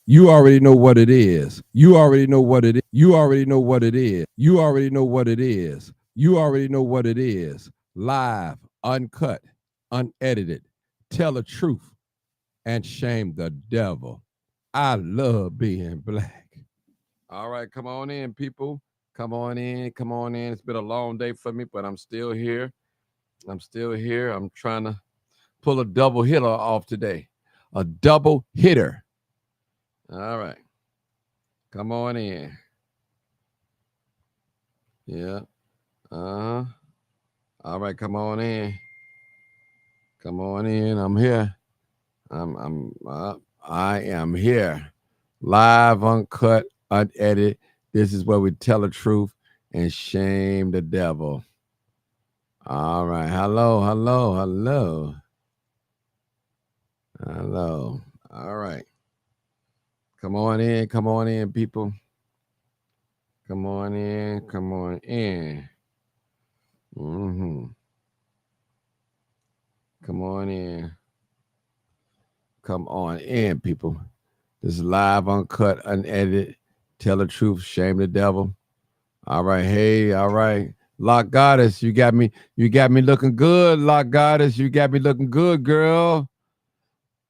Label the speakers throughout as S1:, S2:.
S1: You already know what it is. You already know what it is. You already know what it is. You already know what it is. You already know what it is. Live, uncut, unedited. Tell the truth and shame the devil. I love being black. All right, come on in, people. Come on in. Come on in. It's been a long day for me, but I'm still here. I'm still here. I'm trying to pull a double hitter off today. A double hitter. All right. Come on in. Yeah. Uh-huh. All right, come on in. Come on in. I'm here. I am here. Live, uncut, unedited. This is where we tell the truth and shame the devil. All right. Hello, hello, hello. Hello. All right. Come on in. Come on in, people. Come on in. Come on in. Mm-hmm. Come on in. Come on in, people. This is live, uncut, unedited. Tell the truth, shame the devil. All right, hey, all right. Lock Goddess, you got me looking good. Lock Goddess, you got me looking good, girl.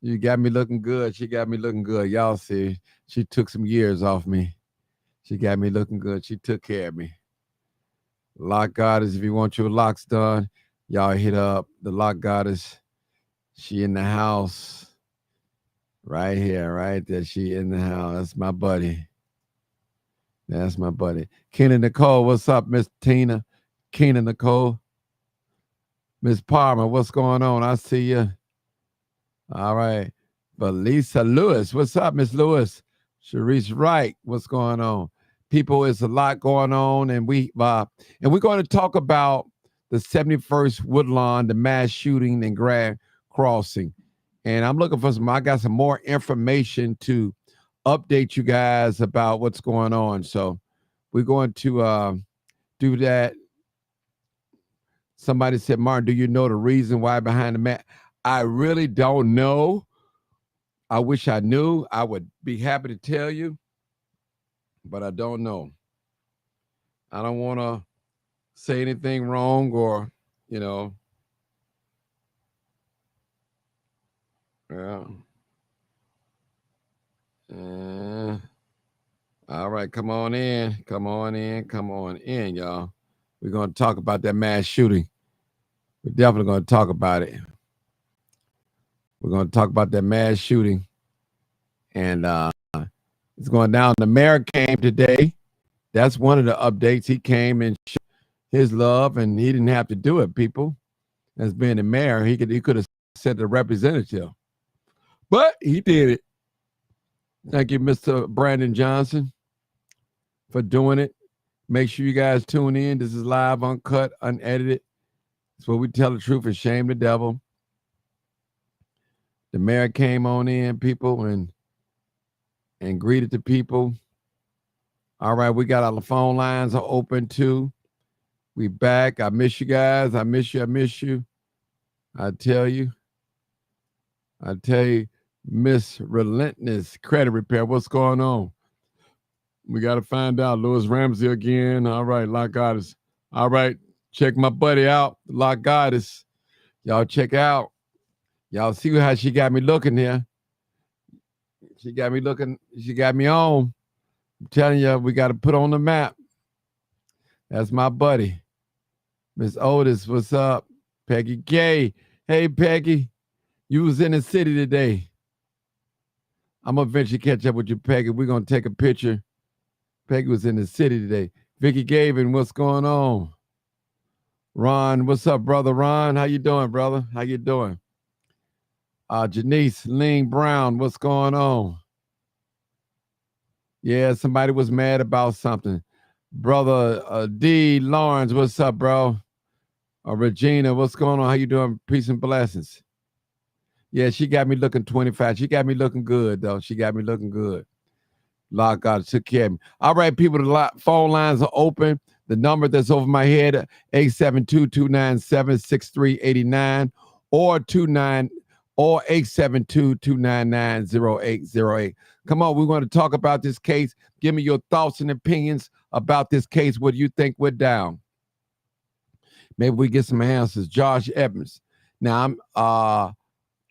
S1: You got me looking good. She got me looking good. Y'all see, she took some years off me. She got me looking good. She took care of me. Lock Goddess, if you want your locks done, y'all hit up the Lock Goddess. She in the house. Right here, right there. She in the house. That's my buddy. That's my buddy. Keena Nicole, what's up, Miss Tina? Keena Nicole. Miss Palmer, what's going on? I see you. All right. But Lisa Lewis, what's up, Miss Lewis? Sharice Wright, what's going on? People, it's a lot going on, and we're going to talk about the 71st Woodlawn, the mass shooting in Grand Crossing. And I'm looking for I got some more information to update you guys about what's going on. So we're going to do that. Somebody said, Martin, do you know the reason why behind the mask? I really don't know. I wish I knew. I would be happy to tell you, but I don't know. I don't want to say anything wrong or, yeah. All right, come on in. Come on in. Come on in, y'all. We're going to talk about that mass shooting. We're definitely going to talk about it. We're going to talk about that mass shooting. And it's going down. The mayor came today. That's one of the updates. He came and showed his love, and he didn't have to do it, people. As being the mayor, he could have sent a representative. But he did it. Thank you, Mr. Brandon Johnson, for doing it. Make sure you guys tune in. This is live, uncut, unedited. It's where we tell the truth and shame the devil. The mayor came on in, people, and greeted the people. All right, we got our phone lines are open too. We back. I miss you guys. I miss you. I miss you. I tell you, Miss Relentless Credit Repair, what's going on? We got to find out. Louis Ramsey again. All right, Lock Goddess. All right, check my buddy out, Lock Goddess. Y'all check out. Y'all see how she got me looking here. She got me looking. She got me on. I'm telling you, we got to put on the map. That's my buddy. Miss Otis, what's up? Peggy Gay. Hey, Peggy. You was in the city today. I'm going to eventually catch up with you, Peggy. We're going to take a picture. Peggy was in the city today. Vicky Gavin, what's going on? Ron, what's up, brother? Ron, how you doing, brother? How you doing? Janice Ling Brown, what's going on? Yeah, somebody was mad about something. Brother D. Lawrence, what's up, bro? Regina, what's going on? How you doing? Peace and blessings. Yeah, she got me looking 25. She got me looking good, though. She got me looking good. Lord God took care of me. All right, people, the phone lines are open. The number that's over my head, 872-297-6389 or or 872-299-0808. Come on, we're going to talk about this case. Give me your thoughts and opinions about this case. What do you think went down? Maybe we get some answers. Josh Evans. Now I'm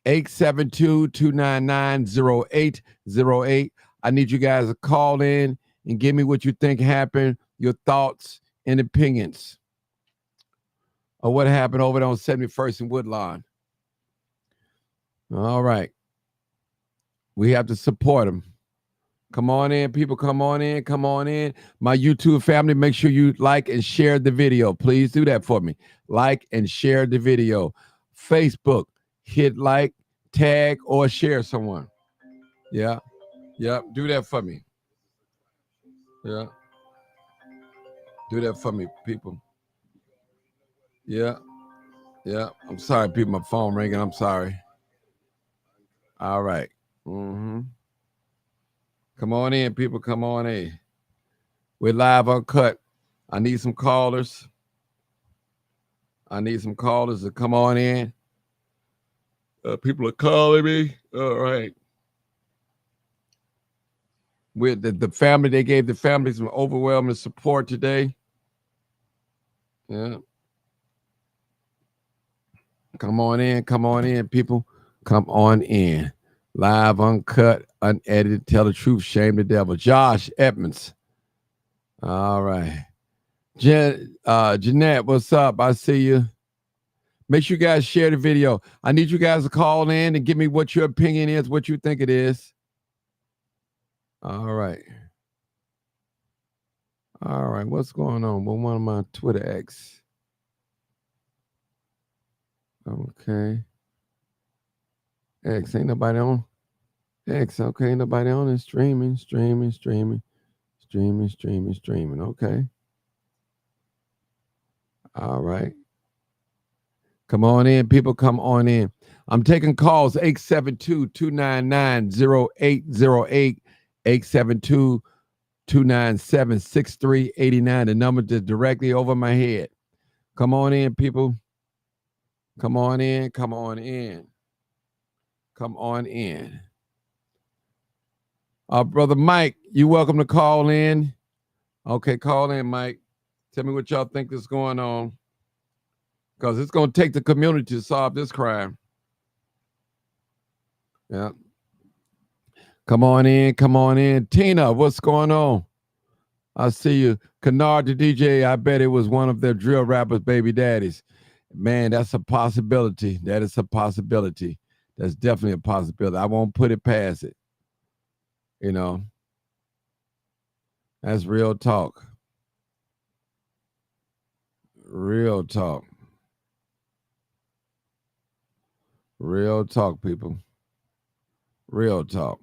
S1: 872-299-0808. I need you guys to call in and give me what you think happened, your thoughts and opinions of what happened over there on 71st and Woodlawn. All right. We have to support them. Come on in, people. Come on in. Come on in. My YouTube family, make sure you like and share the video. Please do that for me. Like and share the video. Facebook, hit like, tag, or share someone. Yeah. Yeah. Do that for me. Yeah. Do that for me, people. Yeah. Yeah. I'm sorry, people. My phone ringing. I'm sorry. All right. Mm-hmm. Come on in, people. Come on in. We're live uncut. I need some callers. I need some callers to come on in. People are calling me. All right. With the family, they gave the family some overwhelming support today. Yeah. Come on in, people. Come on in. Live, uncut, unedited, tell the truth, shame the devil. Josh Edmonds. All right. Jeanette, what's up? I see you. Make sure you guys share the video. I need you guys to call in and give me what your opinion is, what you think it is. All right. All right. What's going on with one of my Twitter X? Okay. X, ain't nobody on. X, okay, ain't nobody on it. Streaming. Okay. All right. Come on in, people. Come on in. I'm taking calls 872-299-0808, 872-297-6389. The number just directly over my head. Come on in, people. Come on in. Come on in. Come on in. Brother Mike, you welcome to call in. Okay, call in, Mike. Tell me what y'all think is going on. Because it's going to take the community to solve this crime. Yeah. Come on in. Come on in. Tina, what's going on? I see you. Kennard the DJ, I bet it was one of their drill rappers' baby daddies. Man, that's a possibility. That is a possibility. That's definitely a possibility. I won't put it past it. You know, that's real talk. Real talk. Real talk, people. Real talk.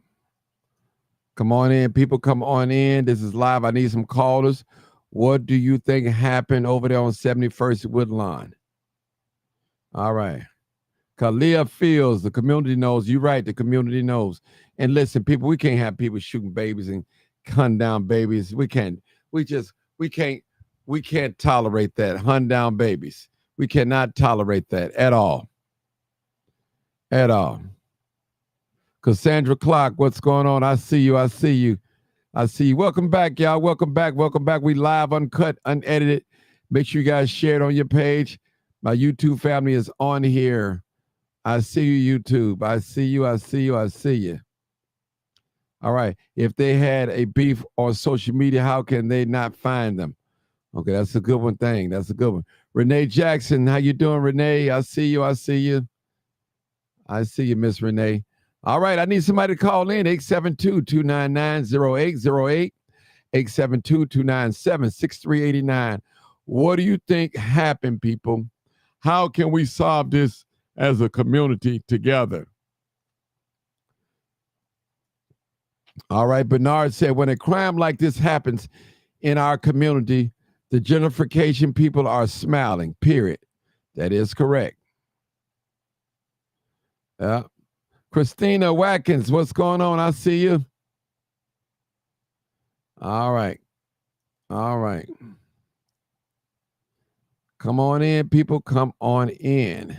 S1: Come on in, people. Come on in. This is live. I need some callers. What do you think happened over there on 71st Woodlawn? All right. Kalia Fields, the community knows. You're right. The community knows. And listen, people, we can't have people shooting babies and hunt down babies. We can't tolerate that. Hunt down babies. We cannot tolerate that at all. At all. Cassandra Clark, what's going on? I see you. Welcome back, y'all. Welcome back. We live, uncut, unedited. Make sure you guys share it on your page. My YouTube family is on here. I see you, YouTube. I see you. All right. If they had a beef on social media, how can they not find them? Okay, that's a good one thing. That's a good one. Renee Jackson, how you doing, Renee? I see you, Miss Renee. All right, I need somebody to call in, 872-299-0808, 872-297-6389. What do you think happened, people? How can we solve this as a community together? All right, Bernard said, when a crime like this happens in our community, the gentrification people are smiling, period. That is correct. Yeah. Christina Watkins, what's going on? I see you. All right. Come on in, people. Come on in.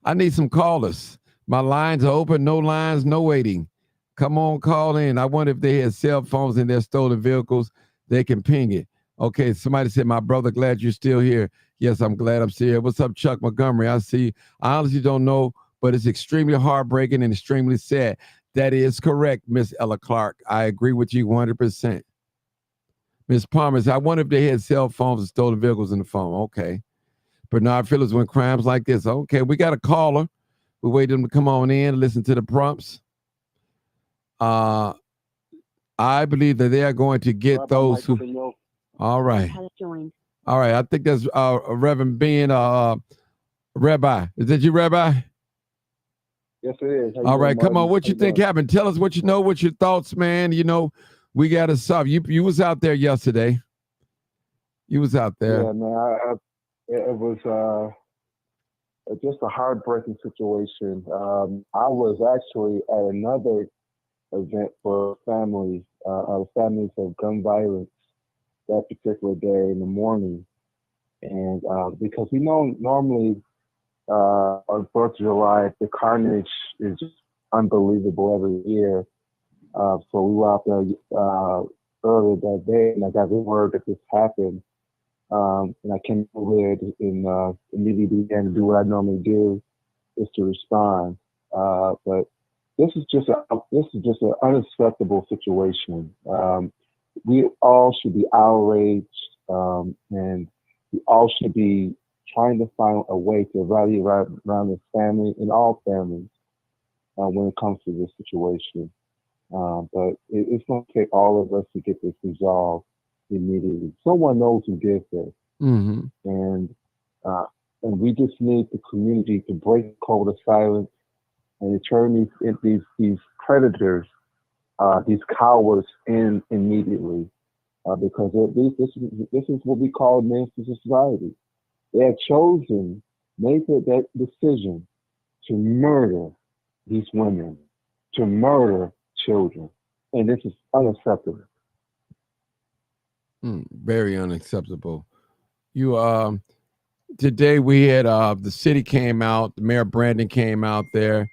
S1: I need some callers. My lines are open. No lines, no waiting. Come on, call in. I wonder if they had cell phones in their stolen vehicles. They can ping it. Okay, somebody said, my brother, glad you're still here. Yes, I'm glad I'm still here. What's up, Chuck Montgomery? I see. I honestly don't know, but it's extremely heartbreaking and extremely sad. That is correct, Miss Ella Clark. I agree with you 100%. Miss Palmer, I wonder if they had cell phones and stolen vehicles in the phone. Okay. Bernard Phillips, when crimes like this. Okay, we got a caller. We wait them to come on in, listen to the prompts. I believe that they are going to get those who. All right. All right. I think that's Reverend Ben, Rabbi. Is that you, Rabbi?
S2: Yes, it is.
S1: All right. Come on. What you think happened? Tell us what you know, what your thoughts, man. You know, we got to solve. You was out there yesterday. You was out there.
S2: Yeah, man. It was just a heartbreaking situation. I was actually at another event for families of gun violence that particular day in the morning, and because we know normally on 4th of July the carnage is just unbelievable every year. So we were out there earlier that day, and I got the word that this happened. And I came over there and immediately began to do what I normally do, is to respond. But this is just an unacceptable situation. We all should be outraged, and we all should be trying to find a way to rally around this family and all families when it comes to this situation. But it's going to take all of us to get this resolved immediately. Someone knows who did this,
S1: Mm-hmm.
S2: and we just need the community to break the code of silence and to turn these predators, these cowards, in immediately, because this is what we call Manchester society. They have made that decision to murder these women, to murder children, and this is unacceptable.
S1: Very unacceptable. You today we had the city came out, the mayor Brandon came out there.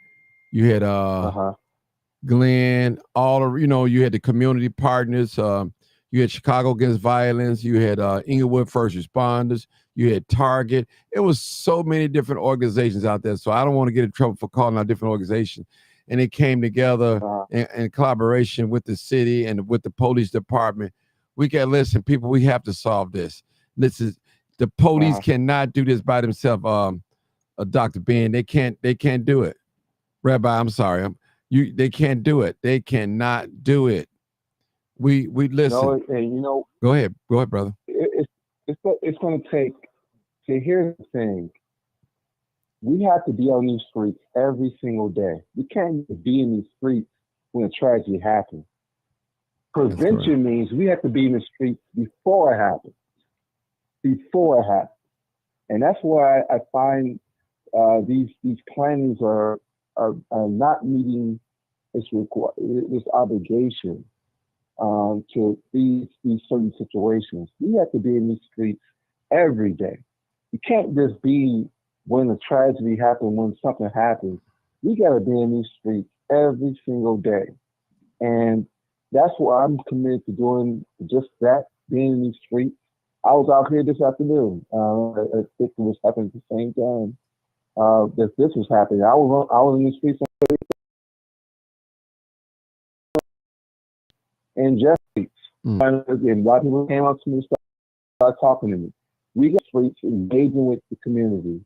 S1: You had Glenn, all of you had the community partners. You had Chicago Against Violence. You had Inglewood First Responders. You had Target. It was so many different organizations out there. So I don't want to get in trouble for calling out different organizations. And it came together in collaboration with the city and with the police department. We got listen, people. We have to solve this. The police cannot do this by themselves. Dr. Ben, they can't do it. Rabbi, I'm sorry. They can't do it. They cannot do it. We listen.
S2: No, and
S1: go ahead, brother.
S2: It's going to take. See, here's the thing. We have to be on these streets every single day. We can't be in these streets when a tragedy happens. Prevention means we have to be in the streets before it happens. Before it happens, and that's why I find these plannings are not meeting this obligation to these certain situations. We have to be in these streets every day. You can't just be when a tragedy happens, when something happens. We got to be in these streets every single day, and that's what I'm committed to doing. Just that, being in these streets. I was out here this afternoon. I think it was happening at the same time that this was happening. I was in the streets and Jeff streets. And a lot of people came up to me and started talking to me. We got streets engaging with the community.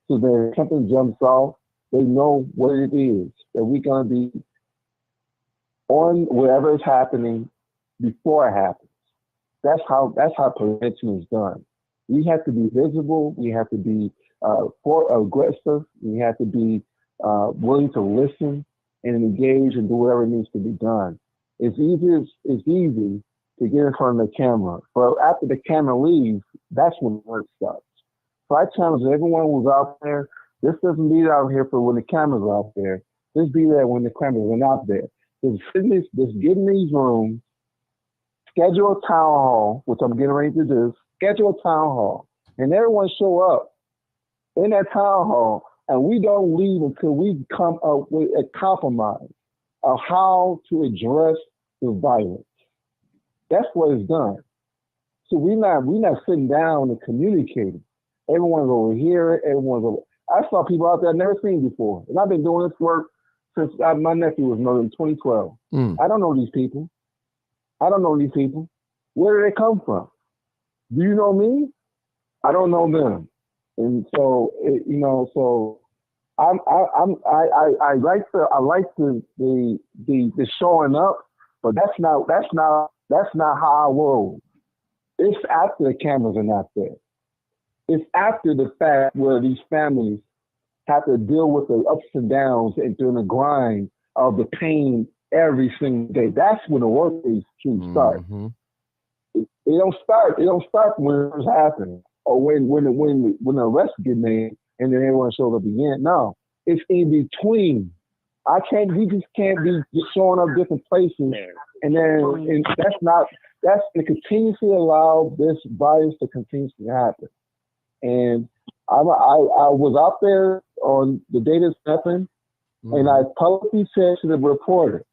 S2: So that if something jumps off, they know what it is. That we're going to be on whatever is happening before it happens. That's how prevention is done. We have to be visible. We have to be aggressive. We have to be willing to listen and engage and do whatever needs to be done. It's easy to get in front of the camera, but after the camera leaves, that's when the work starts. So I challenge everyone who's out there. This doesn't be out here for when the camera's out there. Just be there when the cameras are not there. Just get in these rooms. Schedule a town hall, which I'm getting ready to do. Schedule a town hall, and everyone show up in that town hall and we don't leave until we come up with a compromise of how to address the violence. That's what it's done. So we're not sitting down and communicating. Everyone's over here. Everyone's over. I saw people out there I've never seen before, and I've been doing this work since my nephew was murdered in 2012. I don't know these people. Where do they come from? Do you know me? I don't know them. And so so I like the showing up, but that's not how I roll. It's after the cameras are not there. It's after the fact where these families have to deal with the ups and downs and doing the grind of the pain every single day. That's when the work is to start. It don't start when it's happening or when the arrest get made and then everyone shows up again. No, it's in between. We just can't be just showing up different places and that's to continuously allow this violence to continuously happen. And I was out there on the day this happened, and I publicly said to the reporter,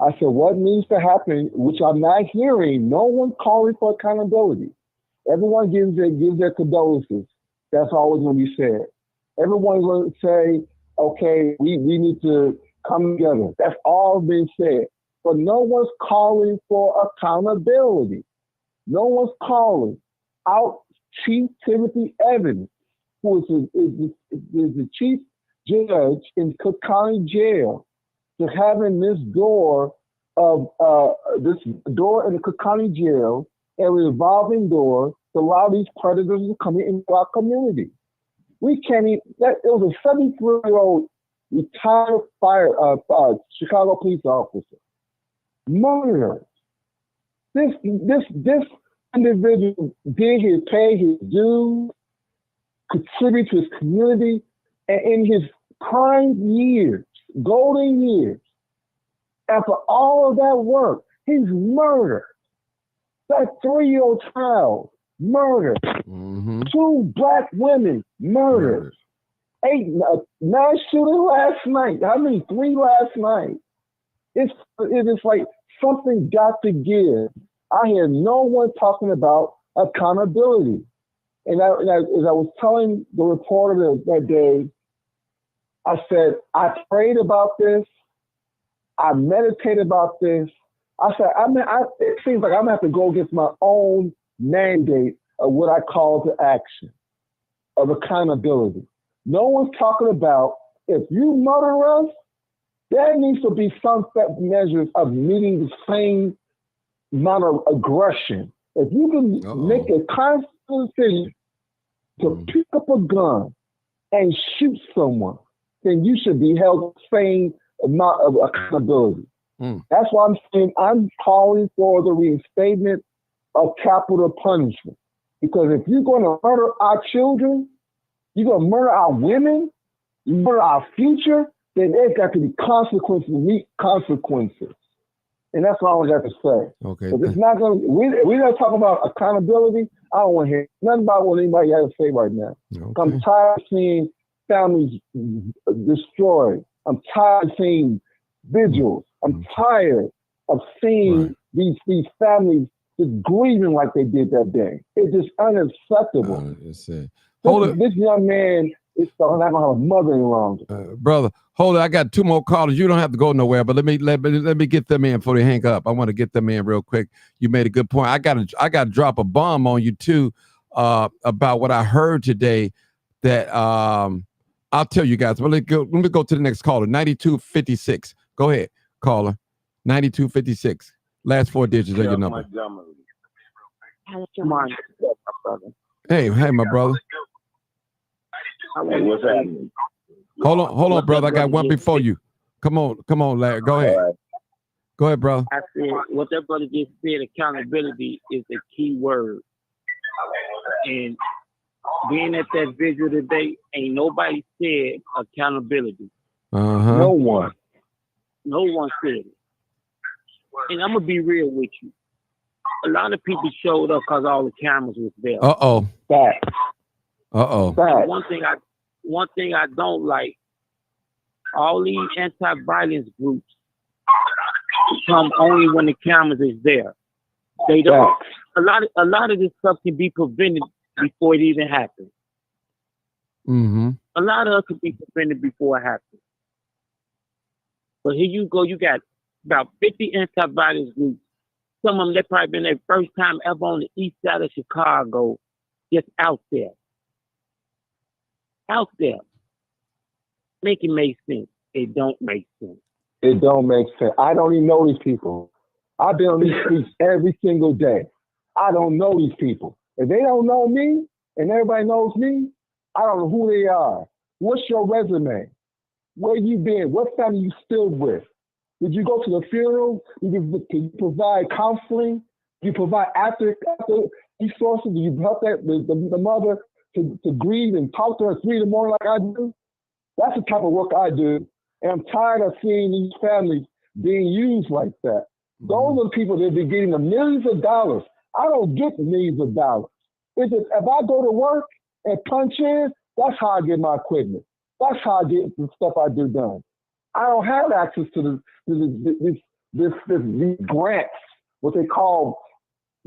S2: I said, what needs to happen, which I'm not hearing, no one calling for accountability. Everyone gives their condolences. That's always going to be said. Everyone's going to say, okay, we need to come together. That's all been said. But no one's calling for accountability. No one's calling out Chief Timothy Evans, who is the chief judge in Cook County Jail, to having this door in the Cook County Jail, a revolving door to allow these predators to come into our community. We can't even. It was a 73-year-old retired Chicago police officer murdered. This individual did pay his dues, contribute to his community, and in his prime years, golden years, after all of that work, he's murdered. That 3-year-old child murdered. 2 black women murdered. 9 shootings last night. 3 last night. It is like something got to give. I hear no one talking about accountability. And as I was telling the reporter that day, I said, I prayed about this. I meditated about this. I said, it seems like I'm going to have to go against my own mandate of what I call to action, of accountability. No one's talking about, if you murder us, there needs to be some measures of meeting the same amount of aggression. If you can make a conscious decision to pick up a gun and shoot someone, then you should be held the same amount of accountability. That's why I'm saying I'm calling for the reinstatement of capital punishment. Because if you're going to murder our children, you're going to murder our women, you murder our future, then there's got to be consequences, meet consequences. And that's all I got to say. Okay. But it's not going to, we're not talking about accountability. I don't want to hear nothing about what anybody has to say right now. Okay. I'm tired of seeing families destroyed. I'm tired of seeing vigils. I'm tired of seeing these families just grieving like they did that day. It's just unacceptable. This young man is not going to have a mother any longer.
S1: Brother, hold it. I got 2 more callers. You don't have to go nowhere, but let me get them in before they hang up. I want to get them in real quick. You made a good point. I got to drop a bomb on you too about what I heard today. That I'll tell you guys. But let me go to the next caller. 9256. Go ahead, caller. 9256. Last 4 digits of your number. Hey, my brother.
S3: Hey, what's happening?
S1: Hold on, brother. I got one before you. Come on, Larry. Go ahead. Go ahead, brother.
S3: I said what that brother just said. Accountability is the key word. And being at that vigil today, ain't nobody said accountability.
S2: No one said it. And I'm gonna be real with you. A lot of people showed up because all the cameras was there.
S1: Fact.
S3: One thing one thing I don't like, all these anti-violence groups come only when the cameras is there. They don't.
S2: Facts.
S3: A lot of this stuff can be prevented before it even happens.
S1: Mm-hmm.
S3: A lot of it can be prevented before it happens. But here you go, you got about 50 anti-violence groups. Some of them, they probably been their first time ever on the east side of Chicago, just out there. Out there. Make it make sense. It don't make sense.
S2: It don't make sense. I don't even know these people. I've been on these streets every single day. I don't know these people. If they don't know me and everybody knows me, I don't know who they are. What's your resume? Where you been? What family you still with? Did you go to the funeral? Did you provide counseling? Did you provide after resources? Did you help the mother to grieve and talk to her at 3 in the morning like I do? That's the type of work I do. And I'm tired of seeing these families being used like that. Those are the people that be getting the millions of dollars. I don't get millions of dollars. If I go to work and punch in, that's how I get my equipment. That's how I get the stuff I do done. I don't have access to these grants, what they call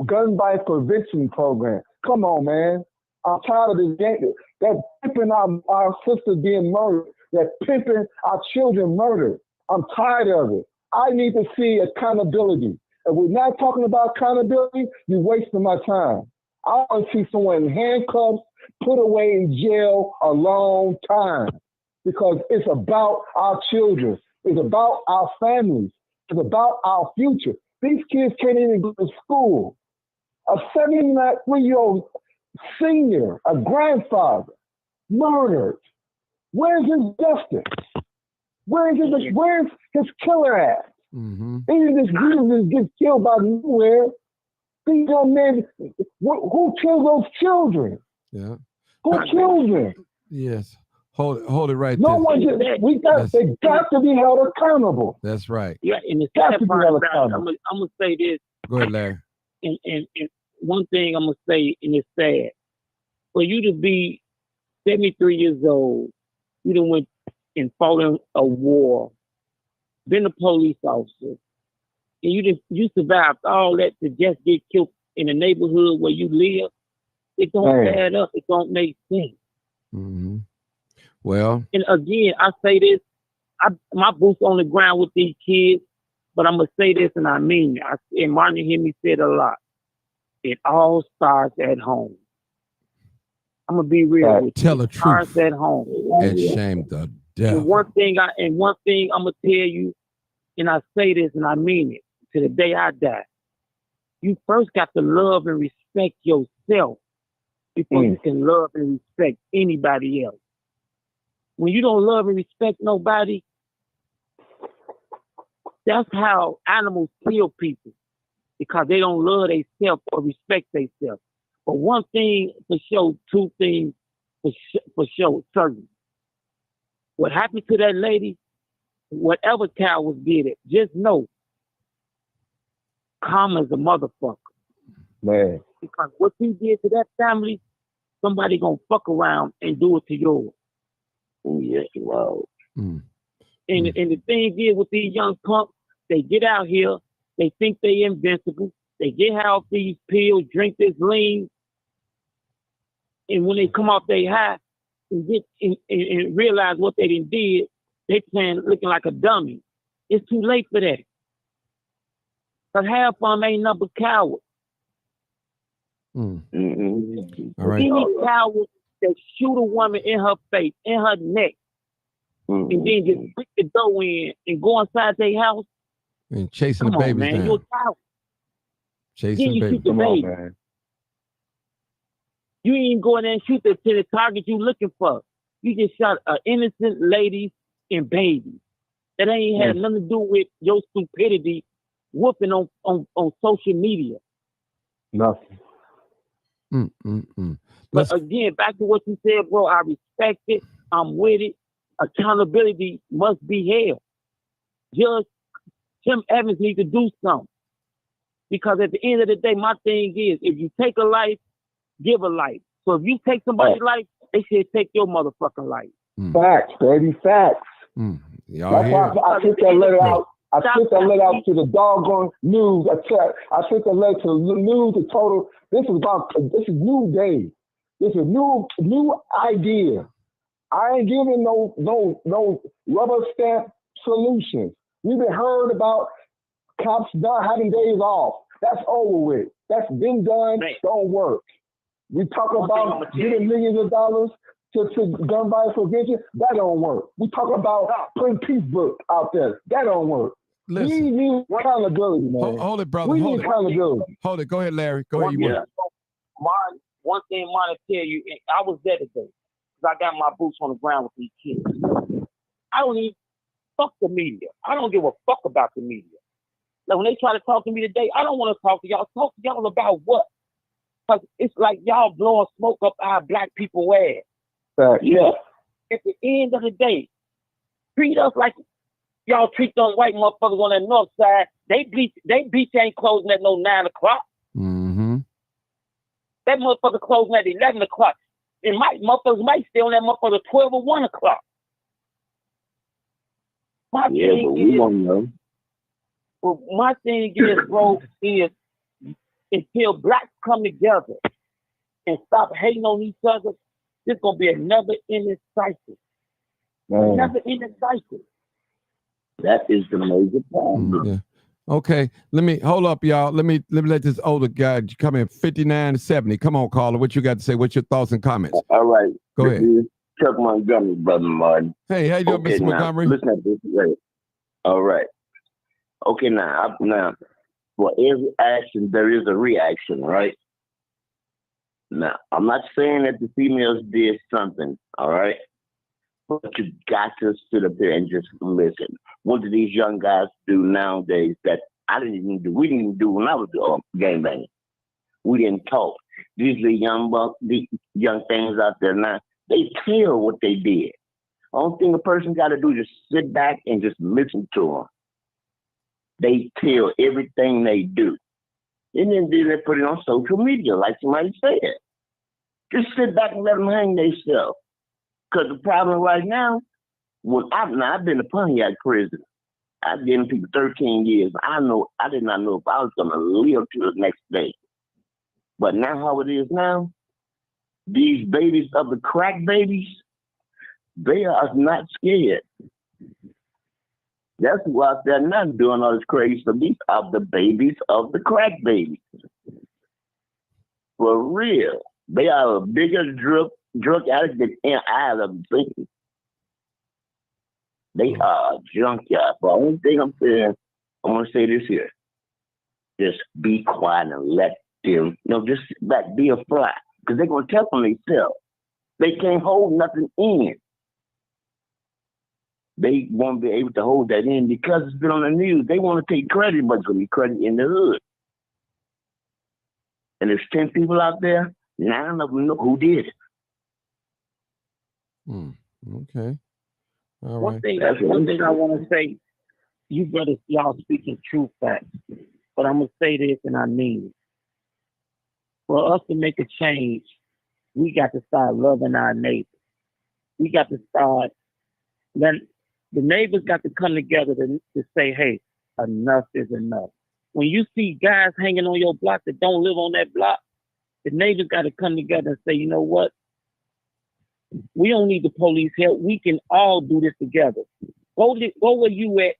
S2: gun violence prevention program. Come on, man. I'm tired of this game. That pimping our sisters being murdered. That pimping our children murdered. I'm tired of it. I need to see accountability. If we're not talking about accountability, you're wasting my time. I want to see someone in handcuffs, put away in jail a long time, because it's about our children. It's about our families. It's about our future. These kids can't even go to school. A 73-year-old senior, a grandfather, murdered. Where's his justice? Where's his killer at?
S1: Mm-hmm.
S2: He just gets killed by nowhere. These young men, who killed those children?
S1: Yeah.
S2: Who killed them?
S1: Yes. Hold it right
S2: No
S1: there.
S2: one just, they got to be held accountable.
S1: That's right.
S3: Yeah, and the
S2: Got
S3: sad
S2: to be
S3: part
S2: held
S3: about it,
S2: accountable.
S3: I'm gonna say this,
S1: Go ahead, Larry.
S3: and one thing I'm gonna say, and it's sad, for you to be 73 years old, you done went and fought in a war, been a police officer, and you survived all that to just get killed in the neighborhood where you live. It don't add up. It don't make sense.
S1: Mm-hmm. Well,
S3: and again, I say this, my boots on the ground with these kids, but I'm gonna say this, and I mean it. And Martin hear me say it a lot. It all starts at home. I'm gonna be real with you.
S1: Tell the
S3: It starts
S1: truth
S3: at home.
S1: and shame the devil.
S3: And one thing I'm gonna tell you, and I say this and I mean it to the day I die. You first got to love and respect yourself before you can love and respect anybody else. When you don't love and respect nobody, that's how animals kill people, because they don't love themselves or respect themselves. But one thing for sure, two things for sure, certain. What happened to that lady, whatever cowards did it, just know, karma's a motherfucker.
S2: Man.
S3: Because what he did to that family, somebody gonna fuck around and do it to yours. Oh, yes, wow. And the thing is with these young punks, they get out here, they think they invincible, they get off these pills, drink this lean, and when they come off their high and get and realize what they done did, they playing looking like a dummy. It's too late for that. Because half of them ain't nothing but cowards.
S1: All right.
S3: Any coward that shoot a woman in her face, in her neck, and then just kick the door in and go inside their house
S1: and chasing the
S3: on,
S1: babies
S3: man.
S1: down.
S3: You're a coward.
S1: Chasing
S3: you
S1: babies.
S3: shoot the
S2: Come
S3: baby.
S2: on, man.
S3: You ain't go in there and shoot to the target you looking for. You just shot an innocent lady and baby. That ain't had nothing to do with your stupidity whooping on social media.
S2: Nothing.
S3: But again, back to what you said, bro, I respect it. I'm with it. Accountability must be held. Judge Tim Evans needs to do something. Because at the end of the day, my thing is, if you take a life, give a life. So if you take somebody's life, they should take your motherfucking life.
S2: Facts, baby, facts.
S1: Y'all
S2: That's
S1: hear?
S2: why I took that letter out. I sent that letter out to the doggone news. I sent that letter to the news. The total. This is new day. This is new idea. I ain't giving no rubber stamp solutions. We've been heard about cops not having days off. That's over with. That's been done. Don't work. We talk about giving millions of dollars to gun violence prevention. That don't work. We talk about putting peace books out there. That don't work.
S1: Listen.
S2: We need accountability, man.
S1: Hold it, brother.
S2: We
S1: Hold
S2: need
S1: it.
S2: accountability.
S1: Hold it. Go ahead, Larry. Go ahead.
S3: One thing I want to tell you, I was there today because I got my boots on the ground with these kids. I don't even fuck the media. I don't give a fuck about the media. Like when they try to talk to me today, I don't want to talk to y'all. Talk to y'all about what? Because it's like y'all blowing smoke up our black people ass.
S2: Yeah.
S3: At the end of the day, treat us like y'all treat those white motherfuckers on that north side. They beach ain't closing at no 9 o'clock.
S1: Mm-hmm.
S3: That motherfucker closing at 11 o'clock. And motherfuckers might stay on that motherfucker 12 or 1 o'clock. But we don't know. Well, my thing is, bro, is until blacks come together and stop hating on each other, there's gonna be another endless cycle. Another endless cycle. That is the major problem.
S1: Yeah. Okay, let me hold up, y'all. Let me let this older guy come in. 59 to 70. Come on, caller. What you got to say? What's your thoughts and comments?
S4: All right.
S1: Go ahead.
S4: Chuck Montgomery, brother Martin.
S1: Hey, how you doing, Mr. Montgomery?
S4: Listen at this. Right. All right. Okay, now, for every action, there is a reaction, right? Now, I'm not saying that the females did something, all right? But you got to sit up there and just listen. What do these young guys do nowadays that we didn't even do when I was gangbanging? We didn't talk. These are the young things out there now, they tell what they did. Only thing a person got to do is just sit back and just listen to them. They tell everything they do. And then they put it on social media, like somebody said. Just sit back and let them hang themselves. Because the problem right now, I've been to Pontiac prison. I've given people 13 years. I did not know if I was going to live to the next day. But now how it is now, these babies of the crack babies, they are not scared. That's why they're not doing all this crazy stuff. These are the babies of the crack babies. For real. They are a bigger drug addict than I have ever seen. They are a junkyard. But the only thing I'm saying, I want to say this here. Just be quiet and let them, just sit back, be a fly. Because they're going to tell them themselves. They can't hold nothing in. They won't be able to hold that in because it's been on the news. They want to take credit, but it's going to be credit in the hood. And there's 10 people out there, 9 of them know who did it.
S1: Okay. All
S3: one
S1: right.
S3: thing I want to say, you brothers, y'all speaking true facts. But I'm going to say this and I mean it. For us to make a change, we got to start loving our neighbors. We got to start letting the neighbors got to come together to say, hey, enough is enough. When you see guys hanging on your block that don't live on that block, the neighbors got to come together and say, you know what? We don't need the police help. We can all do this together. Go where you at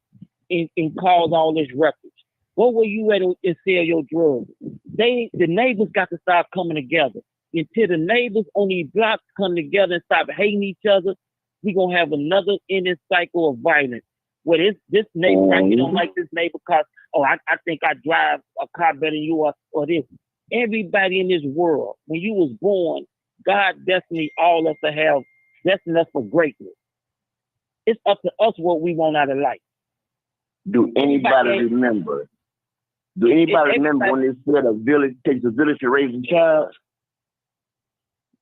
S3: and cause all this records. Go where you at and sell your drugs. The neighbors got to start coming together. Until the neighbors on these blocks come together and stop hating each other, we're going to have another ending cycle of violence. Where this neighbor, you don't like this neighbor because, I think I drive a car better than you or this. Everybody in this world, when you was born, God destined all us to have, destined us for greatness. It's up to us what we want out of life.
S4: Do anybody remember? Do anybody remember when they said a village takes a village to raise a child?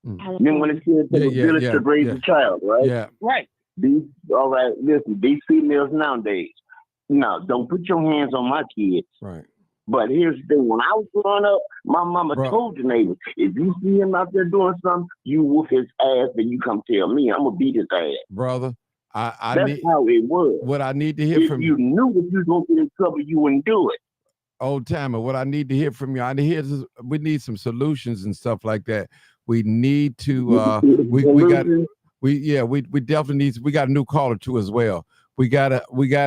S4: Remember when they said it takes a village to raise a child, right?
S1: Yeah.
S3: Right.
S4: All right, listen, these females nowadays, no, don't put your hands on my kids.
S1: Right.
S4: But here's the thing: when I was growing up, my mama told the neighbors, if you see him out there doing something, you whoop his ass, and you come tell me. I'm gonna beat his ass,
S1: brother.
S4: That's how it was.
S1: What I need to hear from
S4: you, knew that you was gonna get in trouble, you wouldn't do it.
S1: Old timer, what I need to hear from you, we need some solutions and stuff like that. We need to we definitely need, we got a new caller too as well. We gotta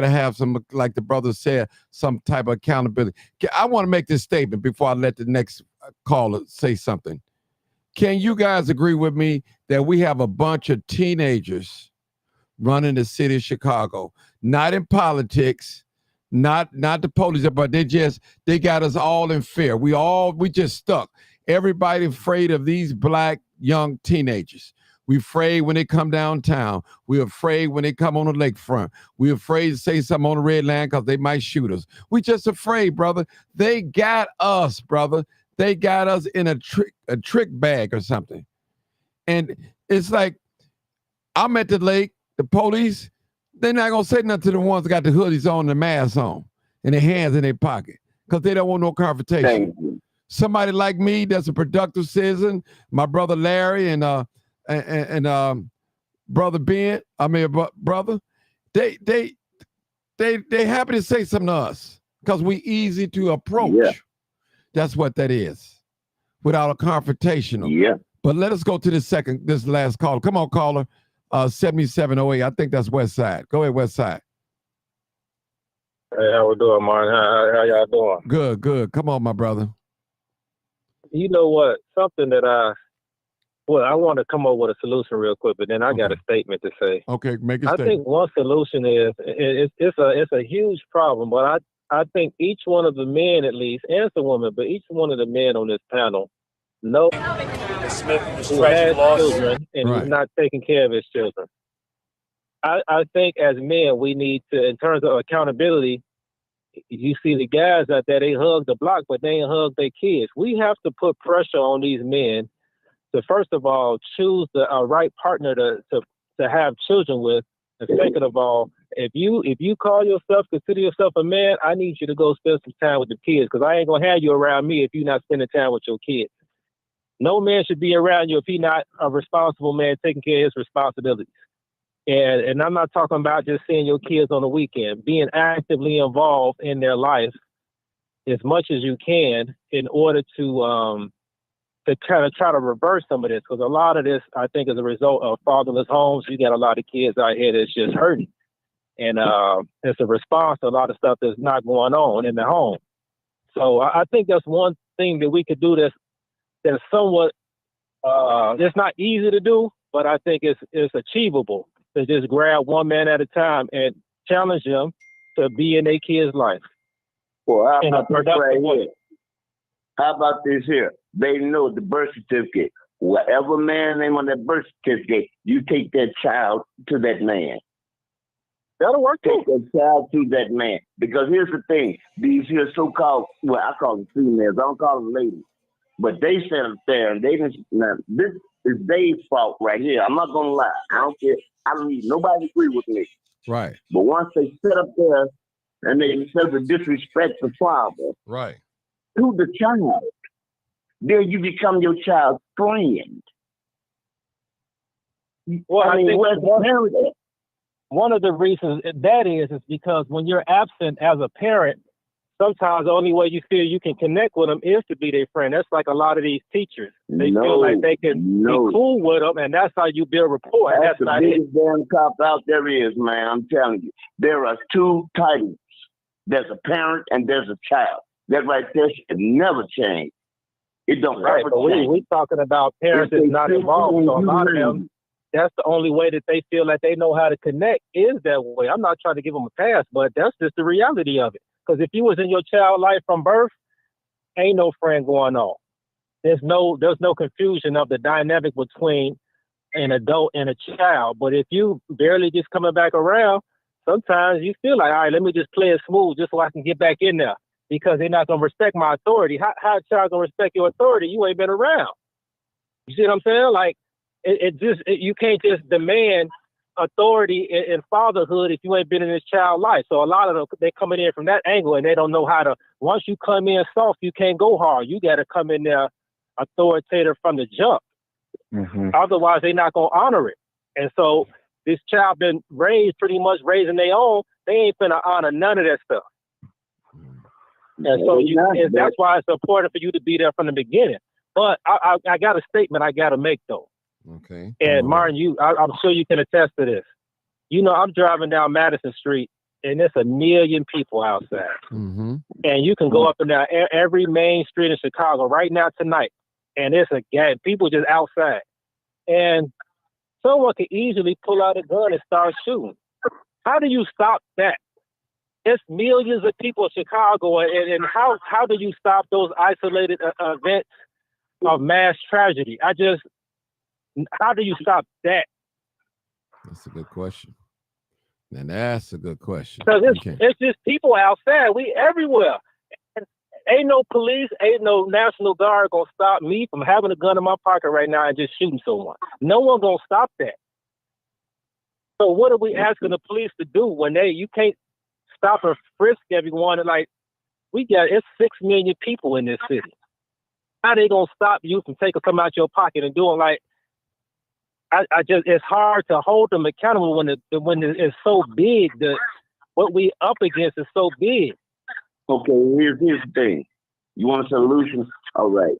S1: have some, like the brother said, some type of accountability. I want to make this statement before I let the next caller say something. Can you guys agree with me that we have a bunch of teenagers running the city of Chicago, not in politics, not the police, but they got us all in fear. We just stuck. Everybody afraid of these black young teenagers. We afraid when they come downtown. We're afraid when they come on the lakefront. We're afraid to say something on the red line because they might shoot us. We just afraid, brother. They got us, brother. They got us in a trick bag or something. And it's like, I'm at the lake, the police, they're not going to say nothing to the ones that got the hoodies on and the masks on and their hands in their pocket because they don't want no confrontation. Somebody like me that's a productive citizen, my brother Larry and brother Ben, brother, they happy to say something to us because we easy to approach. Yeah. That's what that is, without a confrontational.
S4: Yeah.
S1: But let us go to this last caller. Come on, caller. 7708. I think that's West Side. Go ahead, West Side.
S5: Hey, how we doing, Martin? How y'all doing?
S1: Good. Come on, my brother.
S5: You know what? Something that I want to come up with a solution real quick, but then I got a statement to say.
S1: Okay, make a statement.
S5: I think one solution is it's a huge problem, but I think each one of the men, at least, and the woman, but each one of the men on this panel knows
S6: Smith
S5: who has children and he's not taking care of his children. I think as men, we need to, in terms of accountability, you see the guys out there, they hug the block, but they ain't hug their kids. We have to put pressure on these men to, first of all, choose the right partner to have children with. And second of all, if you consider yourself a man, I need you to go spend some time with the kids, because I ain't going to have you around me if you're not spending time with your kids. No man should be around you if he's not a responsible man taking care of his responsibilities. And I'm not talking about just seeing your kids on the weekend, being actively involved in their life as much as you can in order to kind of try to reverse some of this. Because a lot of this, I think, is a result of fatherless homes. You got a lot of kids out here that's just hurting. And it's a response to a lot of stuff that's not going on in the home. So I think that's one thing that we could do that's somewhat, it's not easy to do, but I think it's achievable to just grab one man at a time and challenge them to be in their kid's life.
S4: Well, how about this right here? How about this here? They know the birth certificate. Whatever man name on that birth certificate, you take that child to that man.
S5: That'll work too.
S4: Take that child to that man. Because here's the thing. These here so-called, well, I call them females. I don't call them ladies. But they sit up there and they just, now, this is their fault right here. I'm not going to lie. I don't care. I don't need nobody to agree with me.
S1: Right.
S4: But once they sit up there and they start to disrespect the father,
S1: right,
S4: to the child, then you become your child's friend.
S5: Well, I think one of the reasons that is because when you're absent as a parent, sometimes the only way you feel you can connect with them is to be their friend. That's like a lot of these teachers. They feel like they can be cool with them, and that's how you build rapport.
S4: That's the biggest damn cop out there is, man. I'm telling you. There are two titles. There's a parent and there's a child. That right there should never change. It don't ever change.
S5: We talking about parents that's not involved. So a lot of them, that's the only way that they feel like they know how to connect is that way. I'm not trying to give them a pass, but that's just the reality of it. Because if you was in your child life from birth, ain't no friend going on. There's no confusion of the dynamic between an adult and a child. But if you barely just coming back around, sometimes you feel like, all right, let me just play it smooth just so I can get back in there, because they're not going to respect my authority. How a child going to respect your authority? You ain't been around. You see what I'm saying? Like, you can't just demand authority in fatherhood if you ain't been in this child life. So a lot of them, they coming in from that angle and they don't know how to, once you come in soft, you can't go hard. You got to come in there authoritative from the jump.
S2: Mm-hmm.
S5: Otherwise, they're not going to honor it. And so this child been raised pretty much raising their own. They ain't finna honor none of that stuff. And so that's why it's important for you to be there from the beginning. But I got a statement I got to make, though.
S1: Okay.
S5: And Martin, I'm sure you can attest to this. You know, I'm driving down Madison Street, and there's 1 million people outside.
S1: Mm-hmm.
S5: And you can go up and down every main street in Chicago right now tonight, and it's people just outside. And someone could easily pull out a gun and start shooting. How do you stop that? It's millions of people in Chicago, and how do you stop those isolated events of mass tragedy? How do you stop that?
S1: That's a good question. And that's a good question.
S5: Because it's just people outside. We everywhere. And ain't no police, ain't no National Guard gonna stop me from having a gun in my pocket right now and just shooting someone. No one gonna stop that. So what are we asking the police to do when you can't stop and frisk everyone? And it's 6 million people in this city. How they gonna stop you from taking something out your pocket and doing it's hard to hold them accountable when it's so big. What we up against is so big.
S4: Okay, here's the thing. You want a solution? All right.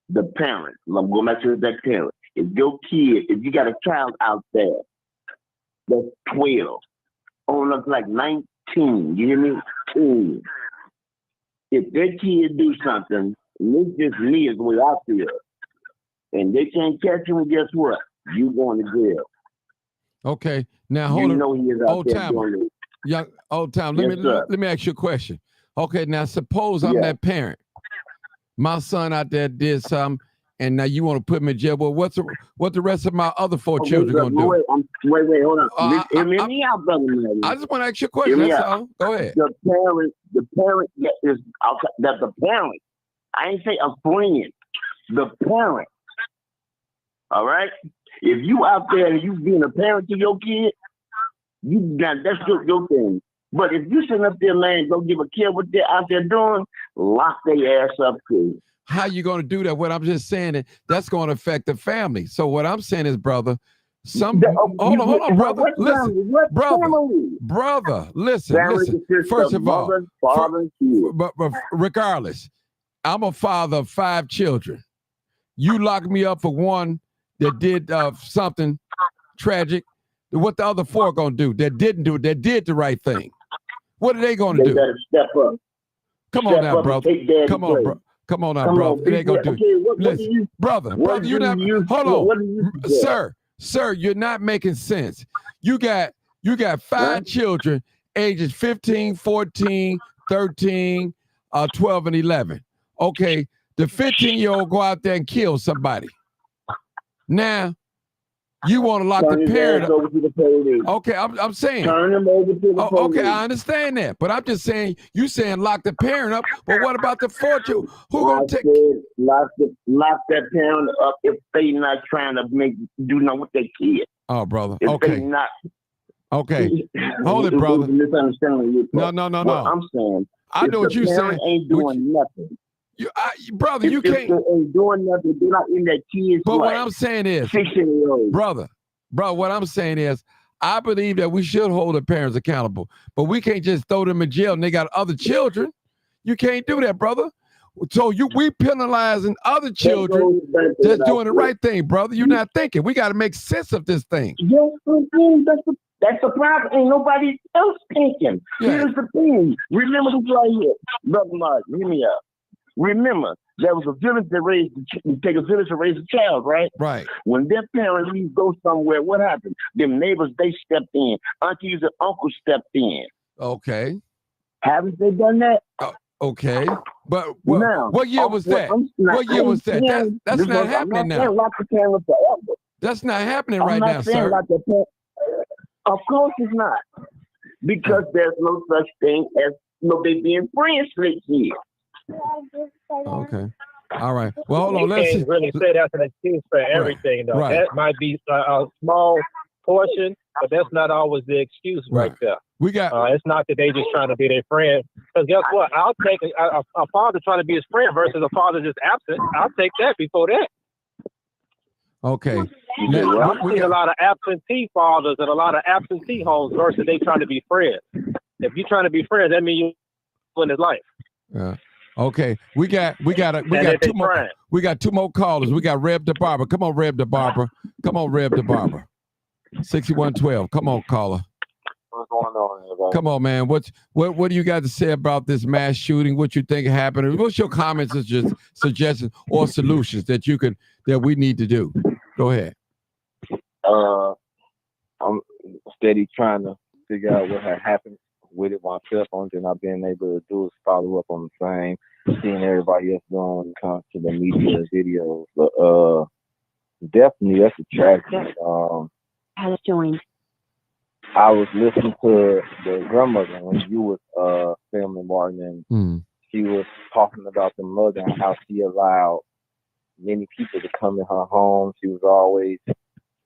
S4: The parent. I'm going back to that parent. If you got a child out there that's 12, on up like 19, you hear me? If their kid do something, and it's just me is the way I feel, and they can't catch him, guess what? You going to jail.
S1: Okay, now hold on.
S4: He is out there doing it.
S1: Old time. Let me ask you a question. Okay, now suppose I'm that parent. My son out there did something, and now you want to put me in jail. Well, what the rest of my other 4 children gonna do?
S4: Wait, hold on. Hear me out, brother.
S1: I just want to ask you a question. That's all. Go ahead.
S4: The parent is that's the parent. I ain't say a friend. The parent. All right. If you out there and you being a parent to your kid, that's your thing. But if you sitting up there, man, don't give a care what they're out there doing, lock their ass up too.
S1: How you going to do that? What I'm just saying is that's going to affect the family. So what I'm saying is, brother, hold on, brother. Listen, brother, listen. First of all, but regardless, I'm a father of 5 children. You locked me up for one that did something tragic. What the other 4 gonna do? That didn't do it. That did the right thing. What are they gonna do?
S4: Better step up.
S1: Come on now, brother. Come on, bro. Come on now, brother. They gonna do. Listen, brother, you're not. Hold on, sir. You're not making sense. You got 5 children, ages 15, 14, 13, 12, and 11. Okay, the 15-year-old go out there and kill somebody. Now, you want to lock the parent up. Okay, I'm saying.
S4: Turn him over to the police.
S1: Okay, I understand that. But I'm just saying, you saying lock the parent up, but what about the 4 children? Who gonna take
S4: lock that parent up if they not trying to do nothing with their kid.
S1: Oh, brother.
S4: If
S1: okay.
S4: They not.
S1: Okay. Hold it, brother. No.
S4: What I'm saying.
S1: I know what you're saying.
S4: Ain't doing nothing.
S1: Brother, you can't.
S4: They ain't doing nothing. They're not in that kid's
S1: But
S4: life.
S1: what I'm saying is,
S4: 16-year-old.
S1: brother, what I'm saying is, I believe that we should hold the parents accountable, but we can't just throw them in jail and they got other children. You can't do that, brother. So we penalizing other children just doing the right thing, brother. You're not thinking. We got to make sense of this thing.
S4: Yes, that's the problem. Ain't nobody else thinking. Yeah. Here's the thing. Remember this right here. Brother Mark, hear me out. Remember, there was a village that take a village to raise a child, right?
S1: Right.
S4: When their parents go somewhere, what happened? Them neighbors, they stepped in. Aunties and uncles stepped in.
S1: Okay.
S4: Haven't they done that?
S1: Okay. But what year was that? What year was that? That's not happening now. That's not happening right now, sir.
S4: Of course it's not. Because there's no such thing as they being friends this year.
S1: Okay. All right. Well, hold on.
S5: You can't really say that's an excuse for everything, though.
S1: Right.
S5: That might be a small portion, but that's not always the excuse right there.
S1: We got.
S5: It's not that they just trying to be their friend. Because guess what? I'll take a father trying to be his friend versus a father just absent. I'll take that before that.
S1: Okay.
S5: Now, I've seen a lot of absentee fathers and a lot of absentee homes versus they trying to be friends. If you're trying to be friends, that means you in his life.
S1: Yeah. Okay. We got two more. We got two more callers. We got Reb the Barber. Come on, Reb the Barber. Come on, Reb the Barber. 6112. Come on, caller.
S6: What's going on, everybody?
S1: Come on, man. What do you got to say about this mass shooting? What you think happened? What's your comments, suggestions, or solutions that we need to do? Go ahead.
S6: I'm steady trying to figure out what had happened with it myself. Only thing I've been able to do is follow up on the same, seeing everybody else doing when it comes to the media videos. But definitely that's a tragedy.
S7: Has joined.
S6: I was listening to the grandmother when you was filming Martin, and she was talking about the mother and how she allowed many people to come in her home. She was always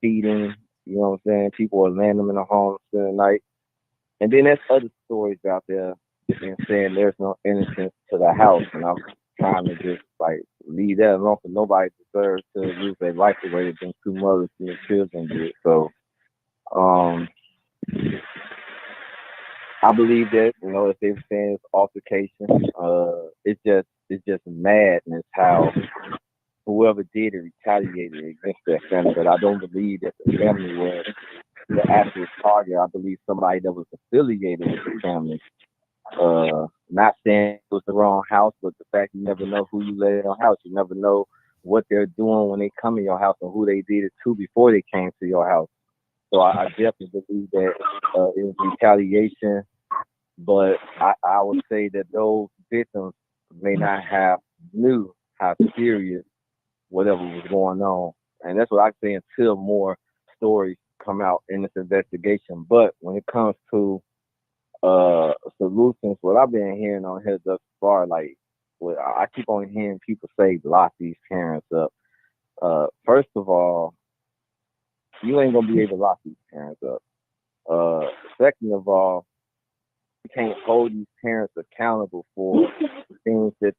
S6: feeding, you know what I'm saying? People were landing them in the home during the night. And then there's other stories out there and saying there's no innocence to the house. And I'm trying to just like leave that alone, for nobody deserves to lose their life the way that two mothers and their children did. So I believe that, you know, if they were saying it's altercation, it's just madness how whoever did it retaliated against that family. But I don't believe that the family was the actual target. I believe somebody that was affiliated with the family. Not saying it was the wrong house, but the fact you never know who you let in your house. You never know what they're doing when they come in your house and who they did it to before they came to your house. So I definitely believe that it was retaliation. But I would say that those victims may not have knew how serious whatever was going on. And that's what I say until more stories come out in this investigation. But when it comes to solutions, what I've been hearing on here thus far, like I keep on hearing people say lock these parents up. First of all, you ain't gonna be able to lock these parents up. Second of all, you can't hold these parents accountable for the things that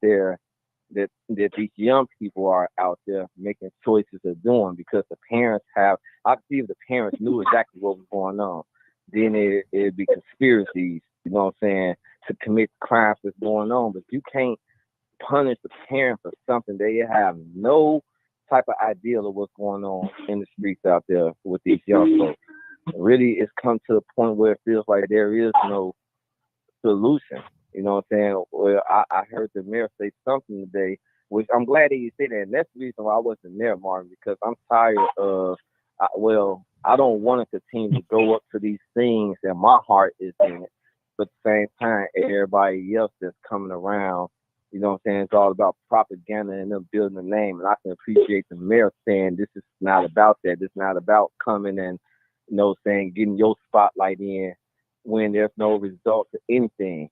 S6: these young people are out there making choices of doing, because the parents I see if the parents knew exactly what was going on, then it'd be conspiracies, you know what I'm saying, to commit crimes that's going on. But you can't punish the parent for something they have no type of idea of what's going on in the streets out there with these young folks. Really, it's come to the point where it feels like there is no solution. You know what I'm saying? Well, I heard the mayor say something today, which I'm glad that you said that. And that's the reason why I wasn't there, Martin, because I'm tired of, I don't want to continue to go up to these things that my heart is in it. But at the same time, everybody else that's coming around, you know what I'm saying, it's all about propaganda and them building a name. And I can appreciate the mayor saying this is not about that. This is not about coming and, you know, saying getting your spotlight in when there's no result to anything.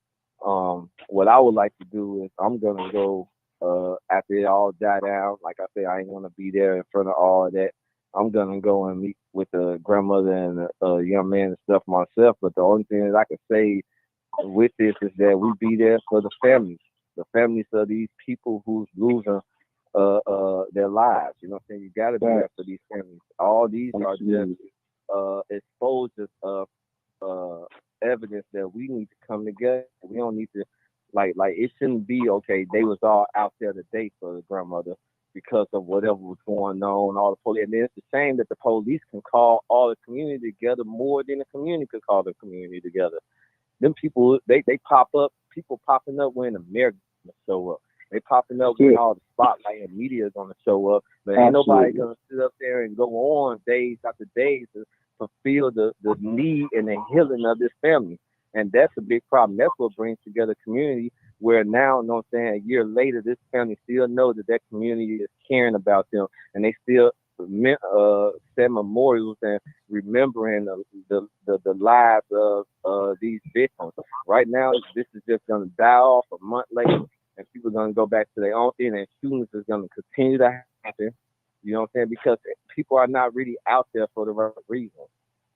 S6: What I would like to do is I'm gonna go after it all die down. Like I said, I ain't gonna be there in front of all of that. I'm gonna go and meet with the grandmother and the young man and stuff myself. But the only thing that I can say with this is that we be there for the families of these people who's losing their lives. You know what I'm saying? You gotta be there for these families. All these are just exposures of evidence that we need to come together. We don't need to like it shouldn't be okay. They was all out there today for the grandmother because of whatever was going on, all the police. And then it's a shame that the police can call all the community together more than the community could call the community together. Them people, they pop up, people popping up when the mayor gonna show up. They popping up when all the spotlight and media is gonna show up. But ain't nobody gonna sit up there and go on days after days to fulfill the need and the healing of this family. And that's a big problem. That's what brings together community, where now, you know what I'm saying, a year later, this family still knows that community is caring about them, and they still set memorials and remembering the lives of these victims. Right now, this is just going to die off a month later, and people are going to go back to their own thing, and shootings is going to continue to happen. You know what I'm saying? Because people are not really out there for the right reason.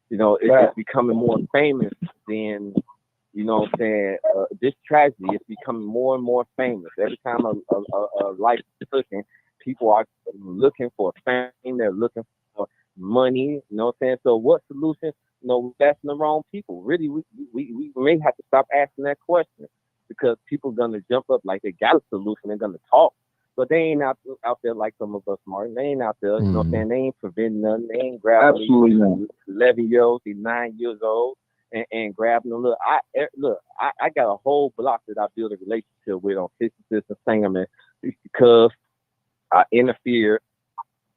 S6: You know, it's becoming more famous than, you know what I'm saying, this tragedy is becoming more and more famous. Every time a life is taken, people are looking for fame, they're looking for money, you know what I'm saying? So what solution? You know, we're asking the wrong people. Really, we may have to stop asking that question, because people are gonna jump up like they got a solution, they're gonna talk. But they ain't out there like some of us, Martin. They ain't out there, you know what I'm saying? They ain't preventing nothing. They ain't grabbing 11-year-olds, 9 years old, and grabbing them. Look, I got a whole block that I build a relationship with on 56 and Sangamon, because I interfered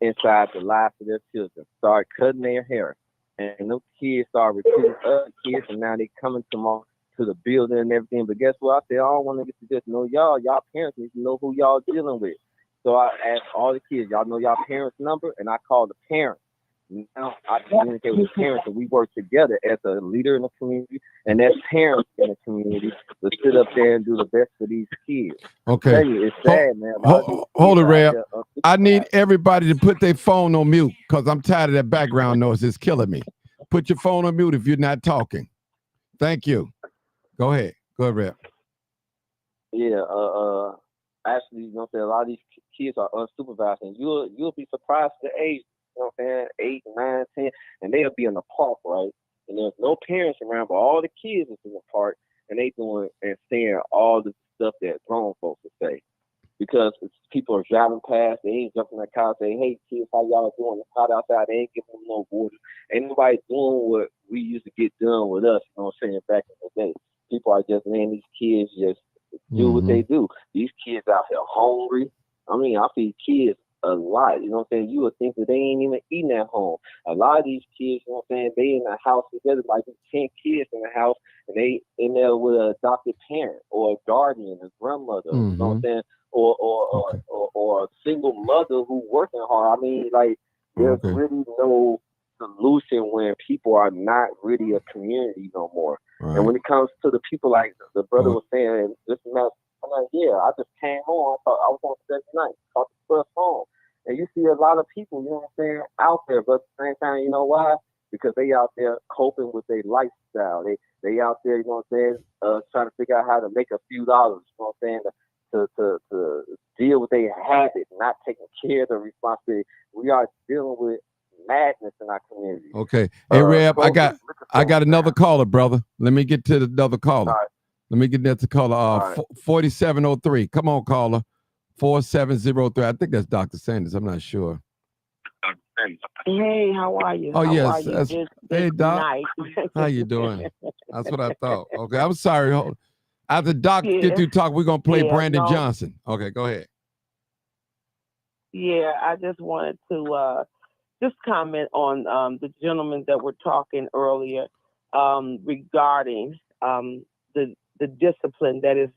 S6: inside the lives of their children, started cutting their hair. And those kids started recruiting other kids, and now they coming to the building and everything. But guess what? I said, I don't want to get to just know y'all. Y'all parents need to know who y'all dealing with. So I asked all the kids, y'all know y'all parents' number? And I called the parents. Now I communicate with the parents, and we work together as a leader in the community and as parents in the community to sit up there and do the best for these kids.
S1: Okay.
S6: It's sad, man.
S1: Hold it, Reb. I need everybody to put their phone on mute, because I'm tired of that background noise. It's killing me. Put your phone on mute if you're not talking. Thank you. Go ahead. Go ahead, Reb.
S6: Yeah, actually, you know, a lot of these kids are unsupervised, and you'll be surprised at the age, you know what I'm saying, 8, 9, 10, and they'll be in the park, right? And there's no parents around, but all the kids is in the park, and they doing and saying all the stuff that grown folks would say. Because people are driving past, they ain't jumping in the car saying, hey, kids, how y'all doing? It's hot outside. They ain't giving them no water. Ain't nobody doing what we used to get done with us, you know what I'm saying, back in the day. People are just letting these kids just do what they do. These kids out here hungry. I mean, I feed kids a lot, you know what I'm saying? You would think that they ain't even eating at home. A lot of these kids, you know what I'm saying, they in the house together, like 10 kids in the house, and they in there with an adopted parent or a guardian, a grandmother, you know what I'm saying? Or a single mother who working hard. I mean, like, there's really no solution when people are not really a community no more. Right. And when it comes to the people, like the brother was saying, this and that, I'm like, yeah, I just came home. I thought I was on Saturday night, caught the first phone. And you see a lot of people, you know what I'm saying, out there, but at the same time, you know why? Because they out there coping with their lifestyle. They out there, you know what I'm saying, trying to figure out how to make a few dollars, you know what I'm saying, to deal with their habit, not taking care of the responsibility. We are dealing with madness in our community.
S1: Okay. Hey, Reb, I got another caller, brother. Let me get to another caller. Right. Let me get that to caller. 4703. Come on, caller. 4703. I think that's Dr. Sanders. I'm not sure.
S8: Hey, how are you?
S1: Oh, yes. Hey, Doc. How you doing? That's what I thought. Okay, I'm sorry. After Doc get through talk, we're going to play Brandon Johnson. Okay, go ahead.
S8: Yeah, I just wanted to just comment on the gentleman that were talking earlier regarding the discipline that is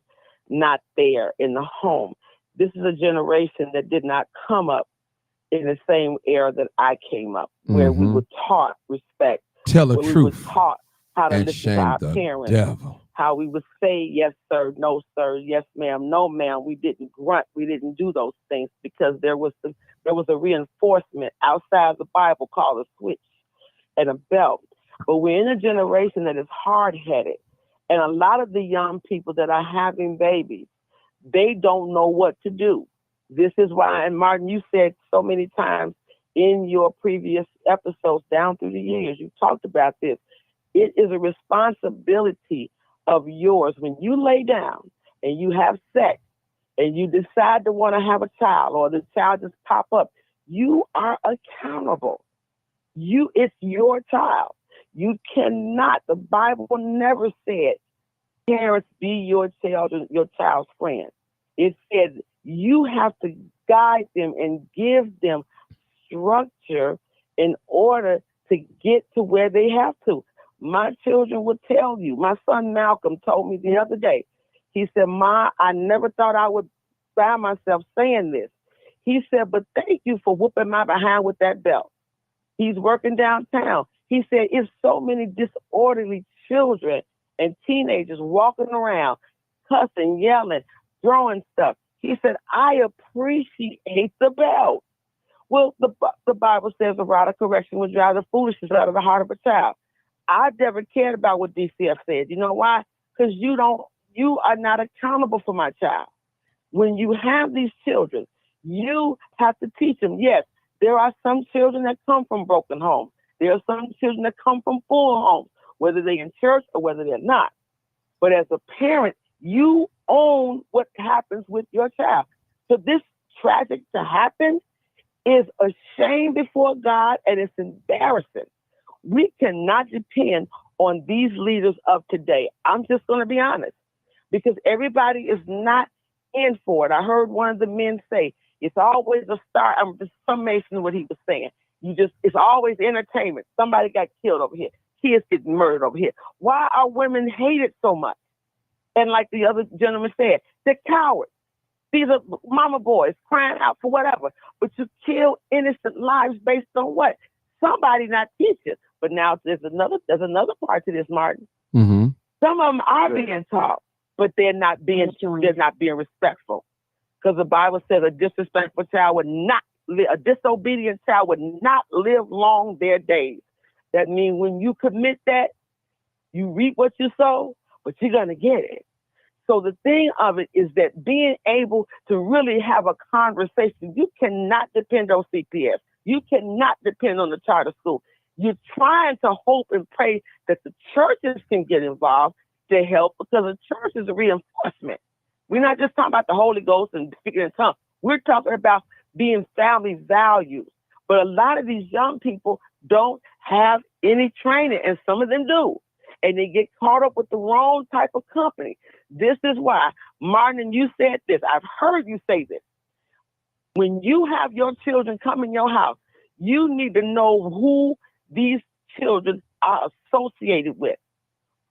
S8: not there in the home. This is a generation that did not come up in the same era that I came up, where we were taught respect.
S1: Tell the truth.
S8: We were taught how to listen to our parents.
S1: Devil.
S8: How we would say, yes, sir, no, sir, yes, ma'am, no, ma'am. We didn't grunt. We didn't do those things because there was a reinforcement outside the Bible called a switch and a belt. But we're in a generation that is hard-headed. And a lot of the young people that are having babies, they don't know what to do. This is why, and Martin, you said so many times in your previous episodes down through the years, you talked about this. It is a responsibility of yours when you lay down and you have sex and you decide to want to have a child or the child just pop up, you are accountable. It's your child. You cannot, the Bible never said, parents be your child's friend. It said you have to guide them and give them structure in order to get to where they have to. My children would tell you. My son Malcolm told me the other day. He said, Ma, I never thought I would find myself saying this. He said, but thank you for whooping my behind with that belt. He's working downtown. He said, it's so many disorderly children and teenagers walking around, cussing, yelling, throwing stuff. He said, I appreciate the belt. Well, the Bible says a rod of correction will drive the foolishness out of the heart of a child. I never cared about what DCF said. You know why? Because you are not accountable for my child. When you have these children, you have to teach them. Yes, there are some children that come from broken homes. There are some children that come from full homes, whether they're in church or whether they're not. But as a parent, you own what happens with your child. So this tragic to happen is a shame before God, and it's embarrassing. We cannot depend on these leaders of today. I'm just going to be honest, because everybody is not in for it. I heard one of the men say, it's always a star. I'm just summation of what he was saying. It's always entertainment. Somebody got killed over here. Kids get murdered over here. Why are women hated so much? And like the other gentleman said, they're cowards. These are mama boys crying out for whatever. But you kill innocent lives based on what? Somebody not teaching. But now there's another part to this, Martin.
S1: Mm-hmm.
S8: Some of them are being taught, but they're not being respectful. Because the Bible says a disrespectful child a disobedient child would not live long their days. That means when you commit that, you reap what you sow, but you're going to get it. So the thing of it is that being able to really have a conversation, you cannot depend on CPS. You cannot depend on the charter school. You're trying to hope and pray that the churches can get involved to help, because the church is a reinforcement. We're not just talking about the Holy Ghost and speaking in tongues. We're talking about being family values. But a lot of these young people don't have any training, and some of them do. And they get caught up with the wrong type of company. This is why, Martin, you said this. I've heard you say this. When you have your children come in your house, you need to know who these children are associated with,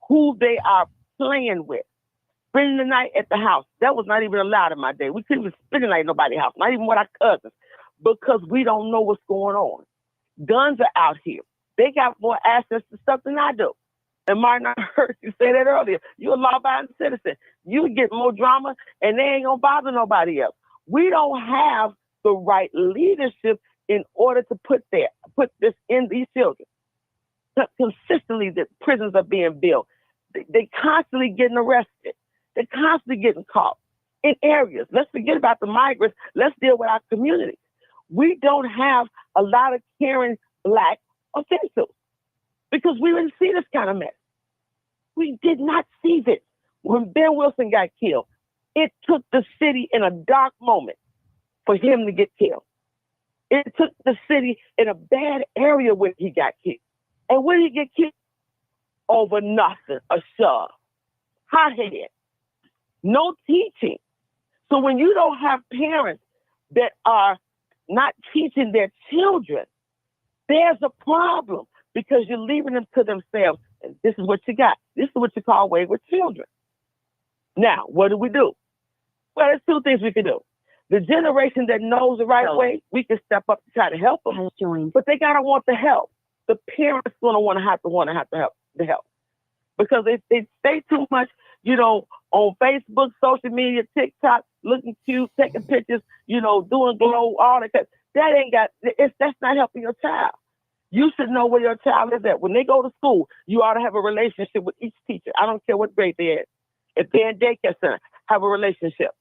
S8: who they are playing with. Spending the night at the house, that was not even allowed in my day. We couldn't even spend the night at nobody's house, not even with our cousins, because we don't know what's going on. Guns are out here. They got more access to stuff than I do. And Martin, I heard you say that earlier. You're a law-abiding citizen. You get more drama, and they ain't gonna bother nobody else. We don't have the right leadership in order to put this in these children. Consistently, the prisons are being built. They constantly getting arrested. They're constantly getting caught in areas. Let's forget about the migrants. Let's deal with our communities. We don't have a lot of caring Black officials because we didn't see this kind of mess. We did not see this. When Ben Wilson got killed, it took the city in a dark moment for him to get killed. It took the city in a bad area when he got killed. And when he get killed? Over nothing, a shove, hothead, no teaching. So when you don't have parents that are not teaching their children, there's a problem, because you're leaving them to themselves. And this is what you got. This is what you call wayward children. Now, what do? Well, there's two things we can do. The generation that knows the right way, we can step up to try to help them. But they gotta want the help. The parents gonna have to help. Because if they stay too much, on Facebook, social media, TikTok, looking cute, taking pictures, doing glow, all that. That's not helping your child. You should know where your child is at. When they go to school, you ought to have a relationship with each teacher. I don't care what grade they're in. If they're in daycare center, have a relationship.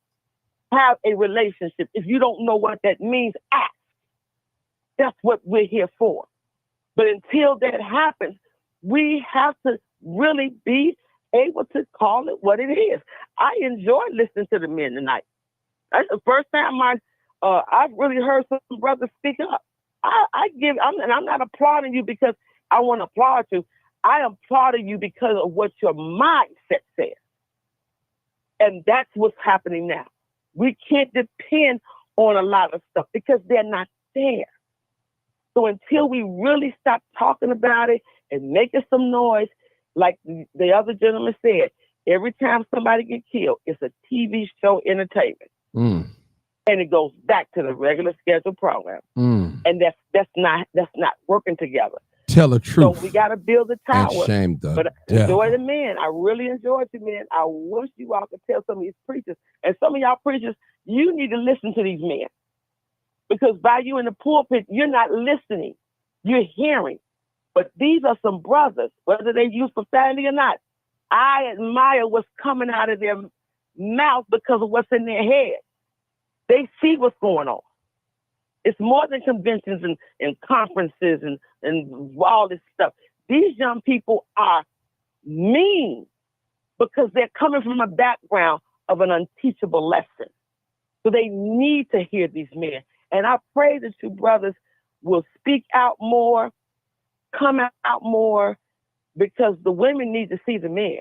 S8: Have a relationship. If you don't know what that means, ask. That's what we're here for. But until that happens, we have to really be able to call it what it is. I enjoyed listening to the men tonight. That's the first time I've really heard some brothers speak up. I'm not applauding you because I want to applaud you. I am applauding you because of what your mindset says. And that's what's happening now. We can't depend on a lot of stuff because they're not there. So until we really stop talking about it and making some noise, like the other gentleman said, every time somebody gets killed, it's a TV show entertainment. And it goes back to the regular scheduled program. And that's not working together.
S1: Tell the truth.
S8: So we got to build a tower.
S1: And shame the
S8: but
S1: devil.
S8: Enjoy the men. I really enjoyed you, men. I wish you all could tell some of these preachers. And some of y'all preachers, you need to listen to these men. Because by you in the pulpit, you're not listening. You're hearing. But these are some brothers, whether they use profanity or not. I admire what's coming out of their mouth because of what's in their head. They see what's going on. It's more than conventions and conferences and all this stuff. These young people are mean because they're coming from a background of an unteachable lesson. So they need to hear these men. And I pray that you brothers will speak out more, come out more, because the women need to see the men.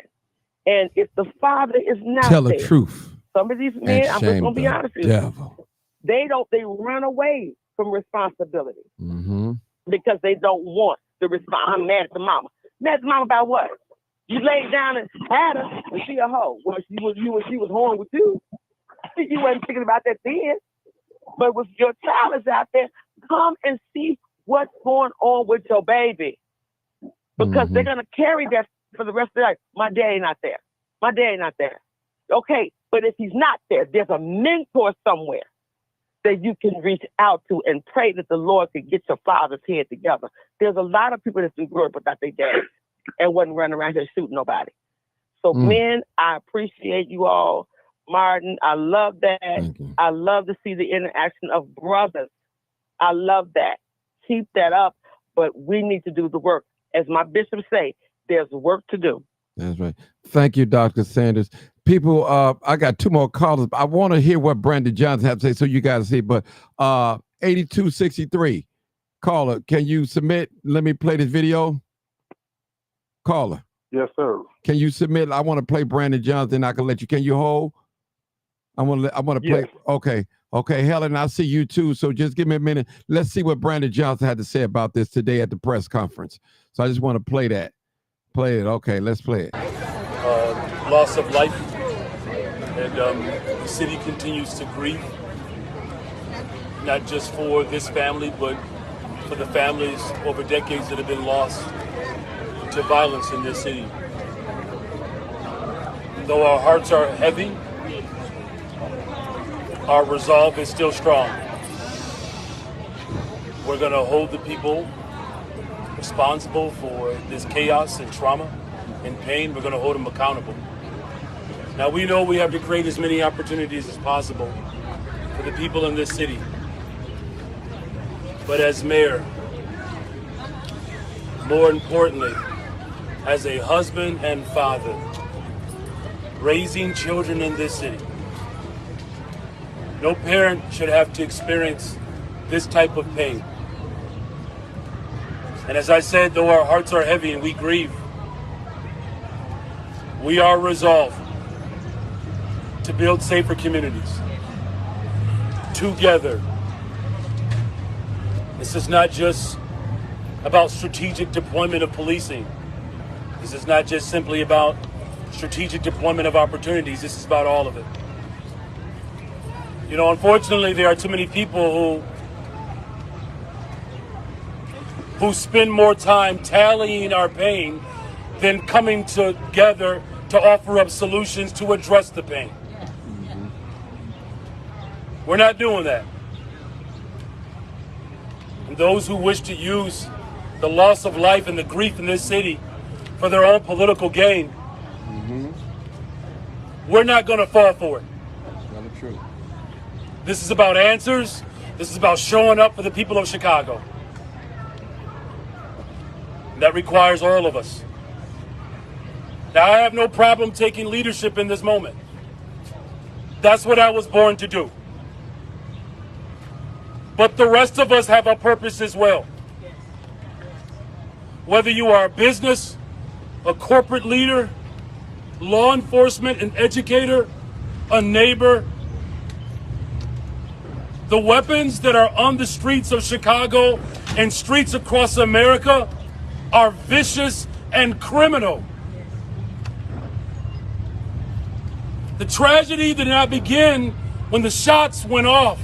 S8: And if the father is not
S1: tell
S8: there,
S1: the truth.
S8: some of these men, I'm just gonna be honest with you, they run away from responsibility because they don't want the response. I'm mad at the mama. Mad at the mama about what? You laid down and had her, and she a hoe. Well, she was horny with you. You wasn't thinking about that then. But with your child is out there, come and see what's going on with your baby. Because they're going to carry that for the rest of their life. My daddy not there. My daddy not there. Okay, but if he's not there, there's a mentor somewhere that you can reach out to and pray that the Lord can get your father's head together. There's a lot of people that's been grew up without their dad and wasn't running around here shooting nobody. So men, I appreciate you all. Martin, I love that. I love to see the interaction of brothers. I love that. Keep that up, but we need to do the work. As my bishop say, there's work to do.
S1: That's right. Thank you, Dr. Sanders. People, I got two more callers. I want to hear what Brandon Johnson has to say so you guys see, but 8263, caller, can you submit? Let me play this video. Caller.
S2: Yes, sir.
S1: Can you submit? I want to play Brandon Johnson. I can let you. Can you hold? I want to play. Okay. Okay, Helen, I see you too. So just give me a minute. Let's see what Brandon Johnson had to say about this today at the press conference. So I just want to play that. Play it. Okay, let's play it.
S9: Loss of life. And the city continues to grieve. Not just for this family, but for the families over decades that have been lost to violence in this city. Though our hearts are heavy, our resolve is still strong. We're going to hold the people responsible for this chaos and trauma and pain. We're going to hold them accountable. Now, we know we have to create as many opportunities as possible for the people in this city. But as mayor, more importantly, as a husband and father, raising children in this city, no parent should have to experience this type of pain. And as I said, though our hearts are heavy and we grieve, we are resolved to build safer communities together. This is not just about strategic deployment of policing. This is not just simply about strategic deployment of opportunities. This is about all of it. You know, unfortunately, there are too many people who spend more time tallying our pain than coming together to offer up solutions to address the pain. We're not doing that. And those who wish to use the loss of life and the grief in this city for their own political gain, we're not going to fall for it.
S1: Tell the truth.
S9: This is about answers. This is about showing up for the people of Chicago. That requires all of us. Now, I have no problem taking leadership in this moment. That's what I was born to do. But the rest of us have a purpose as well. Whether you are a business, a corporate leader, law enforcement, an educator, a neighbor, the weapons that are on the streets of Chicago and streets across America are vicious and criminal. The tragedy did not begin when the shots went off.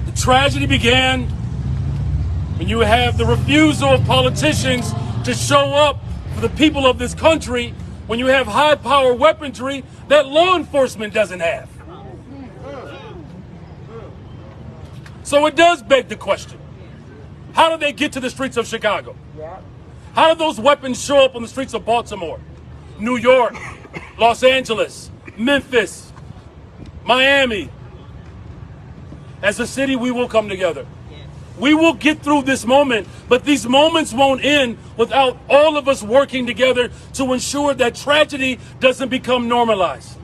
S9: The tragedy began when you have the refusal of politicians to show up for the people of this country, when you have high-power weaponry that law enforcement doesn't have. So it does beg the question, how do they get to the streets of Chicago? How do those weapons show up on the streets of Baltimore, New York, Los Angeles, Memphis, Miami? As a city, we will come together. We will get through this moment, but these moments won't end without all of us working together to ensure that tragedy doesn't become normalized.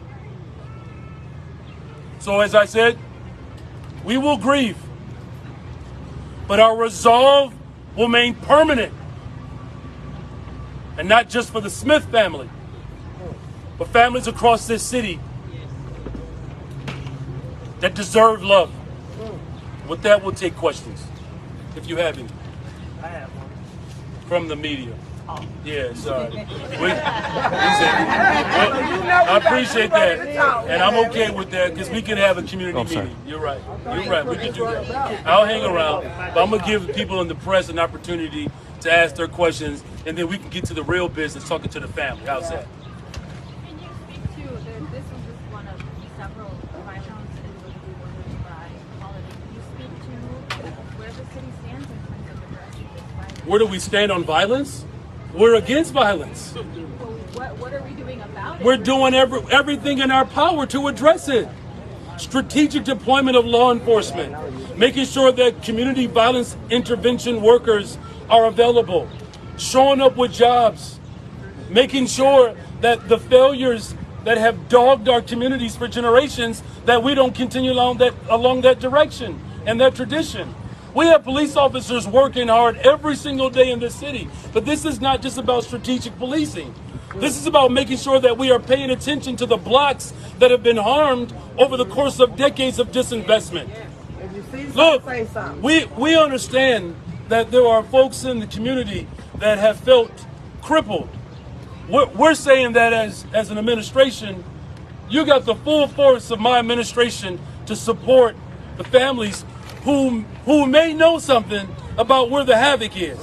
S9: So as I said, we will grieve, but our resolve will remain permanent. And not just for the Smith family, but families across this city that deserve love. With that, we'll take questions, if you have any.
S10: I have one.
S9: From the media.
S10: Oh.
S9: Yeah, sorry. I appreciate that, and I'm okay with that because we can have a community meeting. You're right. You're right. We can do that. I'll hang around, but I'm gonna give people in the press an opportunity to ask their questions, and then we can get to the real business, talking to the family. How's that?
S11: Can you speak to this was just one of several violent incidents by holiday? Can you speak to where the city stands in terms of addressing this violence?
S9: Where do we stand on violence? We're against violence.
S11: What are we doing about it?
S9: We're doing everything in our power to address it. Strategic deployment of law enforcement, making sure that community violence intervention workers are available, showing up with jobs, making sure that the failures that have dogged our communities for generations, that we don't continue along that direction and that tradition. We have police officers working hard every single day in this city, but this is not just about strategic policing. This is about making sure that we are paying attention to the blocks that have been harmed over the course of decades of disinvestment. Look, we understand that there are folks in the community that have felt crippled. We're saying that as an administration, you got the full force of my administration to support the families who may know something about where the havoc is.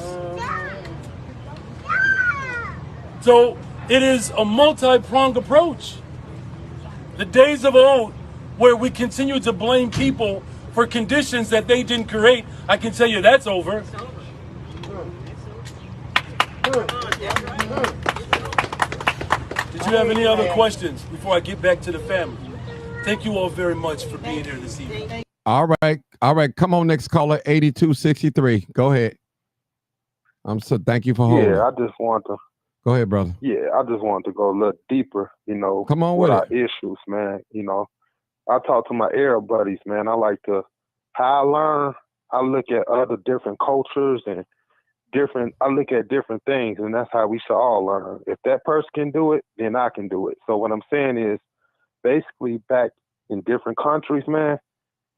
S9: So it is a multi-pronged approach. The days of old where we continue to blame people for conditions that they didn't create, I can tell you that's over. Did you have any other questions before I get back to the family? Thank you all very much for being here this evening.
S1: All right. Come on, next caller, 8263. Go ahead. Thank you for holding.
S2: Yeah, I just want to.
S1: Go ahead, brother.
S2: Yeah, I just wanted to go a little deeper,
S1: Come on with
S2: our issues, man. I talk to my Arab buddies, man. How I learn, I look at other different cultures and I look at different things, and that's how we should all learn. If that person can do it, then I can do it. So what I'm saying is, basically back in different countries, man,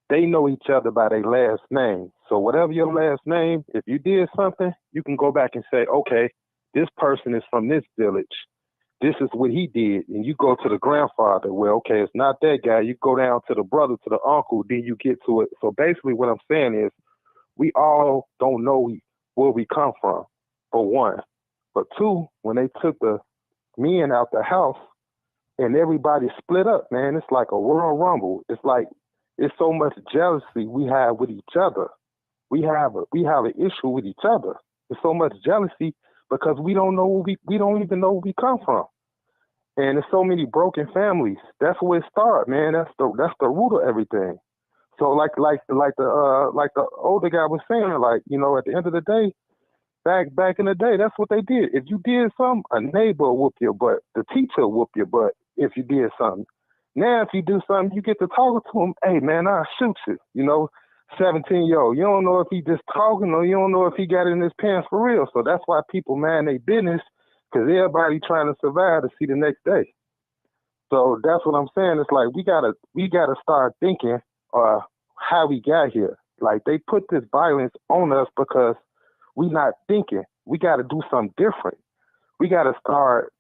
S2: they know each other by their last name. So whatever your last name, if you did something, you can go back and say, okay, this person is from this village. This is what he did. And you go to the grandfather. Well, okay, it's not that guy. You go down to the brother, to the uncle, then you get to it. So basically what I'm saying is we all don't know where we come from, for one. But two, when they took the men out the house and everybody split up, man, it's like a Royal Rumble. It's like, it's so much jealousy we have with each other. We have an issue with each other. There's so much jealousy because we don't even know where we come from. And there's so many broken families. That's where it starts, man. That's the root of everything. So like the older guy was saying, at the end of the day, back in the day, that's what they did. If you did something, a neighbor will whoop your butt. The teacher will whoop your butt if you did something. Now, if you do something, you get to talking to him. Hey, man, I'll shoot you. 17-year-old. You don't know if he just talking or you don't know if he got it in his pants for real. So that's why people mind their business, because everybody trying to survive to see the next day. So that's what I'm saying. It's like we gotta start thinking how we got here. Like they put this violence on us because we not thinking. We got to do something different. We got to start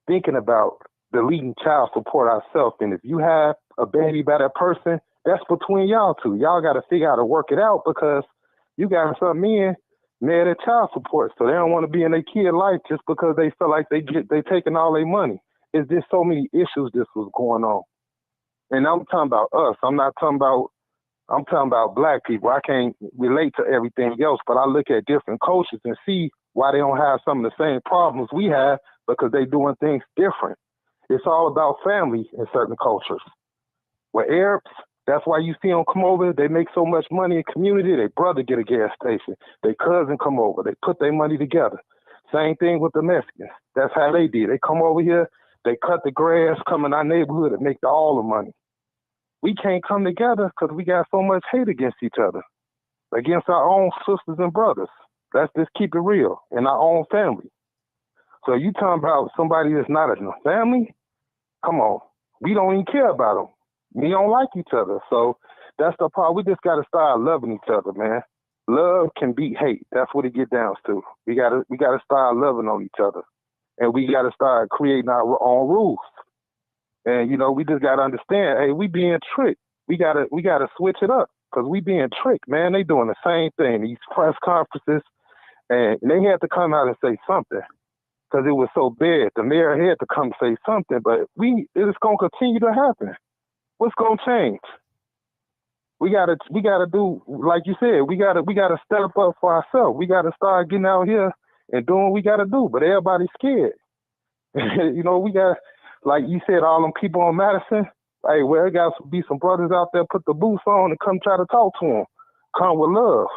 S2: thinking about deleting child support ourselves. And if you have a baby by that person, that's between y'all two. Y'all got to figure out how to work it out because you got some men mad at child support. So they don't want to be in their kid life just because they feel like they taking all their money. It's just so many issues this was going on. And I'm talking about us. I'm not talking about I'm talking about black people. I can't relate to everything else, but I look at different cultures and see why they don't have some of the same problems we have because they doing things different. It's all about family in certain cultures. With Arabs, that's why you see them come over. They make so much money in community. Their brother get a gas station. Their cousin come over. They put their money together. Same thing with the Mexicans. That's how they did. They come over here. They cut the grass, come in our neighborhood and make all the money. We can't come together because we got so much hate against each other, against our own sisters and brothers. Let's just keep it real in our own family. So you talking about somebody that's not in a family? Come on. We don't even care about them. We don't like each other. So that's the part. We just got to start loving each other, man. Love can beat hate. That's what it get down to. We gotta start loving on each other. And we got to start creating our own rules. And, you know, we just got to understand, hey, we being tricked. We got to switch it up because we being tricked, man. They doing the same thing. These press conferences, and they had to come out and say something because it was so bad. The mayor had to come say something, but it's going to continue to happen. What's going to change? We got to do, like you said, we got to step up for ourselves. We got to start getting out here and doing what we got to do, but everybody's scared. You know, we got, like you said, all them people on Madison, hey, well, there got to be some brothers out there put the boots on and come try to talk to them. Come with love.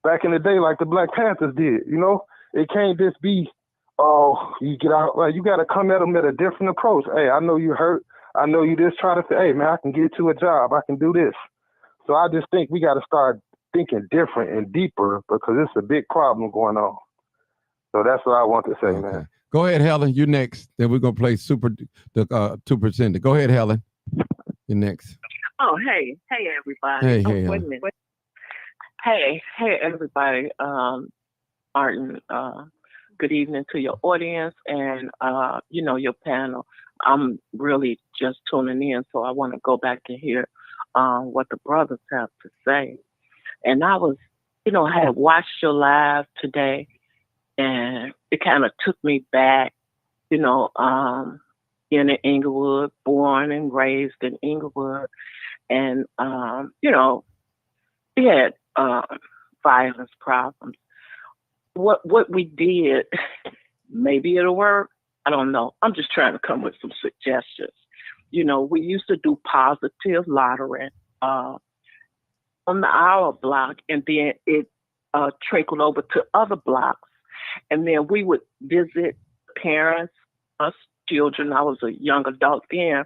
S2: Back in the day, like the Black Panthers did, you know? It can't just be, oh, you get out, like, you got to come at them at a different approach. Hey, I know you hurt. I know you just try to say, hey, man, I can get you a job. I can do this. So I just think we got to start thinking different and deeper because it's a big problem going on. So that's what I want to say, okay, man.
S1: Go ahead, Helen. You next. Then we're gonna play the 2%. Go ahead, Helen. You next.
S8: Oh, hey, everybody.
S1: Hey,
S8: wait a minute. Hey, everybody. Martin. Good evening to your audience and your panel. I'm really just tuning in, so I want to go back and hear what the brothers have to say. And I was, I had watched your live today. And it kind of took me back, in Inglewood, born and raised in Inglewood. And, we had violence problems. What we did, maybe it'll work. I don't know. I'm just trying to come with some suggestions. We used to do positive lottery on our block, and then it trickled over to other blocks. And then we would visit parents, us children. I was a young adult then.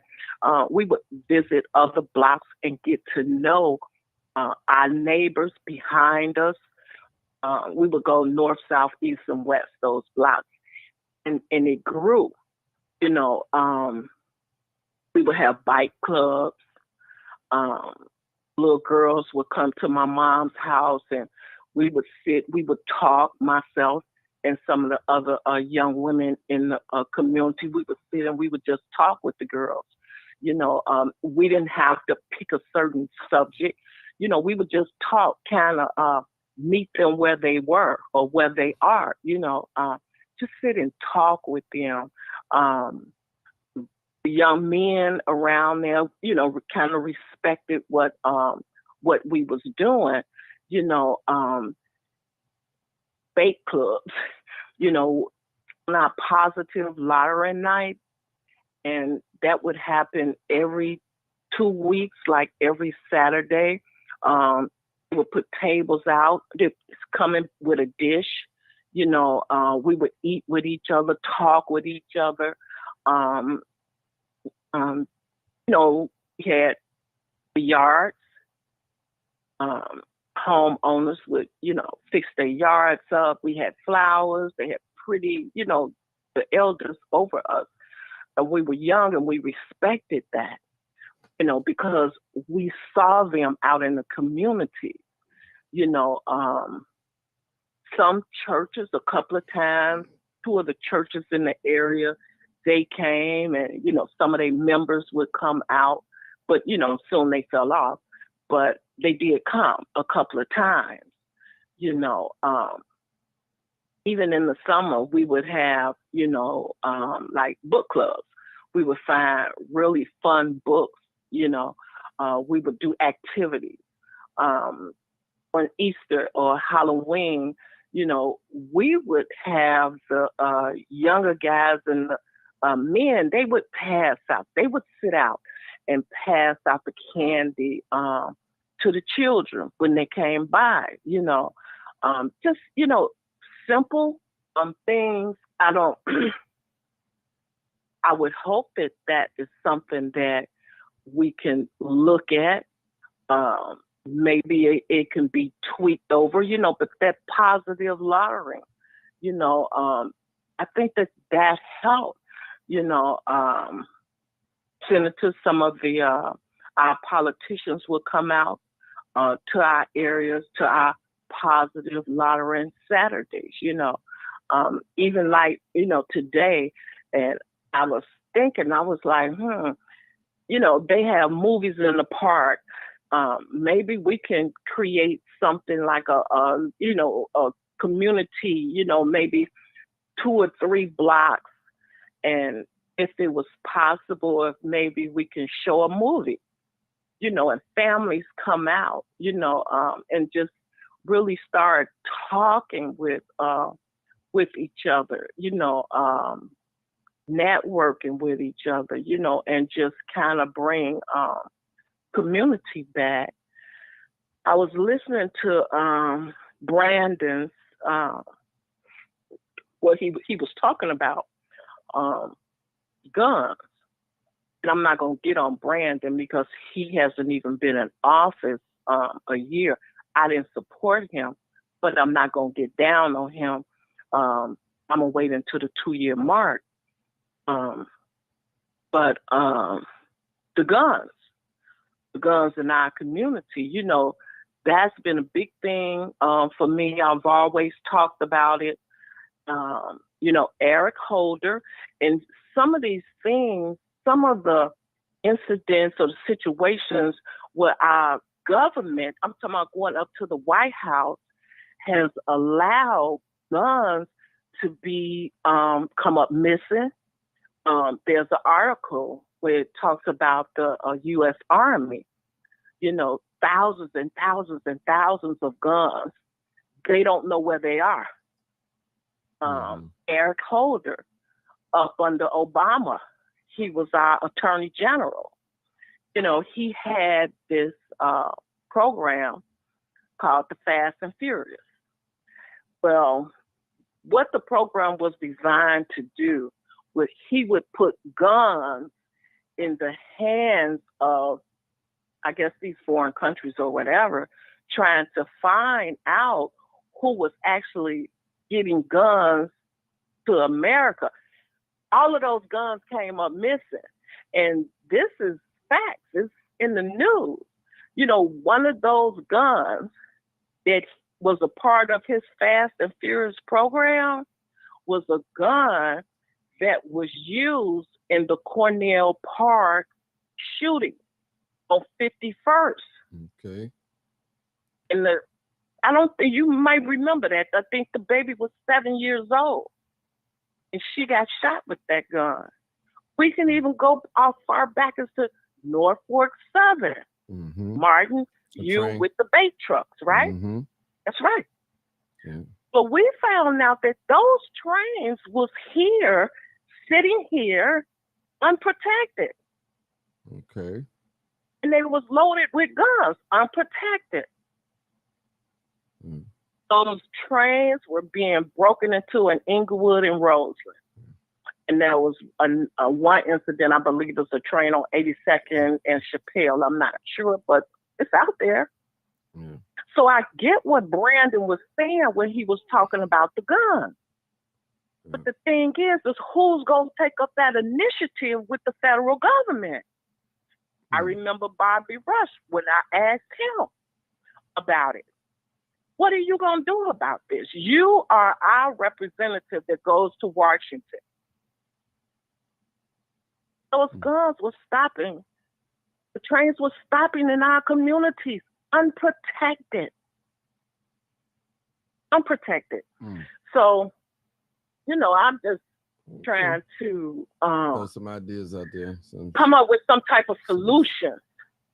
S8: We would visit other blocks and get to know our neighbors behind us. We would go north, south, east, and west, those blocks. And it grew. We would have bike clubs. Little girls would come to my mom's house and we would sit, we would talk, myself and some of the other young women in the community. We would sit and we would just talk with the girls. We didn't have to pick a certain subject. We would just talk, kind of meet them where they were or where they are, just sit and talk with them. The young men around there, kind of respected what we was doing, fake clubs, not positive lottery night. And that would happen every 2 weeks, like every Saturday. We would put tables out, just coming with a dish. We would eat with each other, talk with each other. We had yards. Homeowners would, fix their yards up. We had flowers. They had pretty, the elders over us. And we were young and we respected that, because we saw them out in the community. Some churches, a couple of times, 2 of the churches in the area, they came and, some of their members would come out, but, soon they fell off. But they did come a couple of times, even in the summer, we would have, like book clubs. We would find really fun books, we would do activities. on Easter or Halloween, you know, we would have the younger guys and the men, they would pass out. They would sit out and pass out the candy to the children when they came by, you know. Just, you know, simple things. I don't, I would hope that that is something that we can look at. Maybe it can be tweaked over, you know, but that positive lottery, you know, I think that that helped, you know. Senators, some of the our politicians will come out to our areas, to our positive lottery Saturdays, you know. Even like, you know, today, and I was thinking, I was like, you know, they have movies in the park. Maybe we can create something like you know, a community, you know, maybe 2 or 3 blocks. And if it was possible, if maybe we can show a movie, you know, and families come out, you know, and just really start talking with each other, you know, networking with each other, you know, and just kind of bring community back. I was listening to Brandon's what he was talking about guns. And I'm not going to get on Brandon because he hasn't even been in office a year. I didn't support him, but I'm not going to get down on him. I'm going to wait until the 2-year mark. But the guns in our community, you know, that's been a big thing for me. I've always talked about it. You know, Eric Holder, and some of these things, some of the incidents or the situations where our government, I'm talking about going up to the White House, has allowed guns to be come up missing. There's an article where it talks about the U.S. Army, you know, thousands and thousands and thousands of guns. They don't know where they are. Eric Holder, up under Obama, he was our attorney general. You know, he had this program called the Fast and Furious. Well, what the program was designed to do was he would put guns in the hands of, I guess, these foreign countries or whatever, trying to find out who was actually getting guns to America. All of those guns came up missing. And this is facts. It's in the news. You know, one of those guns that was a part of his Fast and Furious program was a gun that was used in the Cornell Park shooting on 51st.
S1: Okay.
S8: And I don't think you might remember that. I think the baby was 7 years old, and she got shot with that gun. We can even go as far back as to Norfolk Southern.
S1: Mm-hmm.
S8: Martin, you with the bait trucks, right?
S1: Mm-hmm.
S8: That's right.
S1: Yeah.
S8: But we found out that those trains was here, sitting here, unprotected.
S1: Okay.
S8: And they was loaded with guns, unprotected. Those trains were being broken into in Inglewood and Roseland. And there was one incident, I believe it was a train on 82nd and Chappelle. I'm not sure, but it's out there.
S1: Yeah.
S8: So I get what Brandon was saying when he was talking about the gun. Yeah. But the thing is who's going to take up that initiative with the federal government? I remember Bobby Rush when I asked him about it. What are you going to do about this? You are our representative that goes to Washington. Those guns were stopping. The trains were stopping in our communities, unprotected. Unprotected. So, you know, I'm just trying to
S1: throw some ideas out there.
S8: Come up with some type of solution.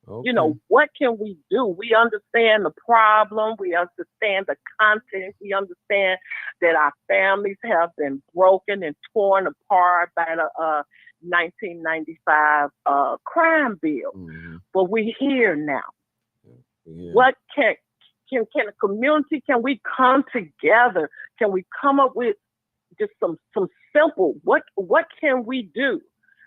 S3: You know, what can we do? We understand the problem. We understand the content. We understand that our families have been broken and torn apart by the 1995 crime bill. But we're here now. What can the community, can we come together? Can we come up with just some simple, what can we do?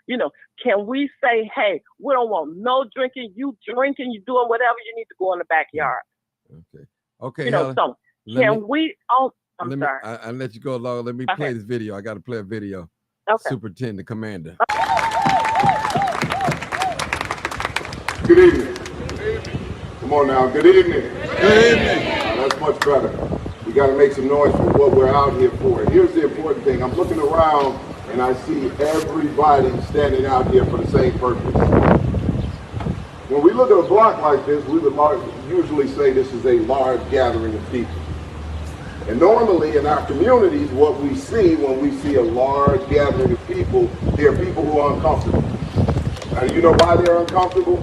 S3: You know, can we say, hey, we don't want no drinking, you drinking, you doing whatever you need to go in the backyard.
S1: Okay.
S3: You know, so can we, I'm sorry.
S1: I'll let you go along. Let me play this video. I got to play a video.
S3: Okay.
S1: Superintendent, Commander.
S10: Good evening. Come on now. Good evening. Good evening. That's much better. We got to make some noise for what we're out here for. And here's the important thing. I'm looking around and I see everybody standing out here for the same purpose. When we look at a block like this, we would usually say this is a large gathering of people. And normally in our communities, what we see when we see a large gathering of people, there are people who are uncomfortable. Now, you know why they're uncomfortable?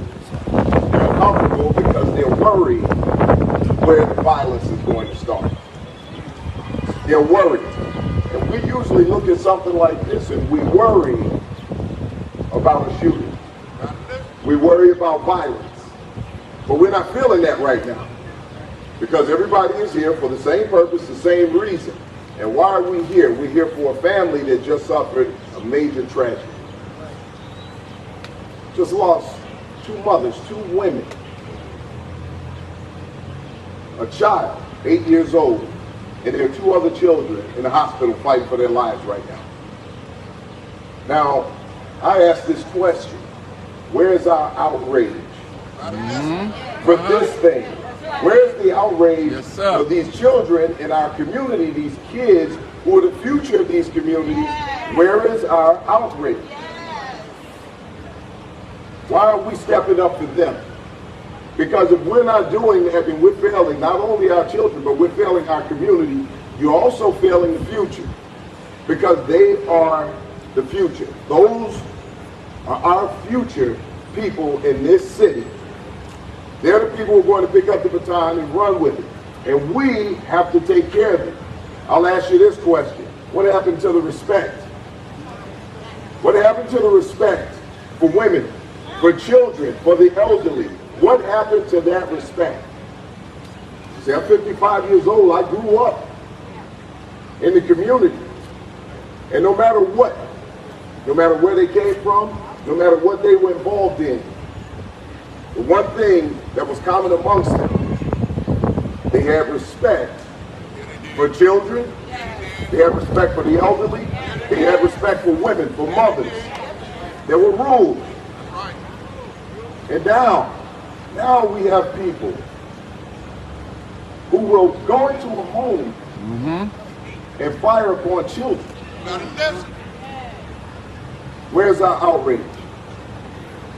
S10: They're uncomfortable because they're worried where the violence is going to start. They're worried. And we usually look at something like this and we worry about a shooting. We worry about violence. But we're not feeling that right now. Because everybody is here for the same purpose, the same reason. And why are we here? We're here for a family that just suffered a major tragedy. Just lost 2 mothers, 2 women. A child, 8 years old. And there are 2 other children in the hospital fighting for their lives right now. Now, I ask this question. Where is our outrage for this thing? Where's the outrage for these children in our community, these kids who are the future of these communities? Where is our outrage? Why are we stepping up for them? Because if we're not doing that, then we're failing not only our children, but we're failing our community. You're also failing the future. Because they are the future. Those are our future people in this city. They're the people who are going to pick up the baton and run with it. And we have to take care of it. I'll ask you this question. What happened to the respect? What happened to the respect for women, for children, for the elderly? What happened to that respect? See, I'm 55 years old. I grew up in the community. And no matter what, no matter where they came from, no matter what they were involved in, the one thing that was common amongst them, they had respect for children, they had respect for the elderly, they had respect for women, for mothers. There were rules. And now we have people who will go into a home and fire upon children. Where's our outrage?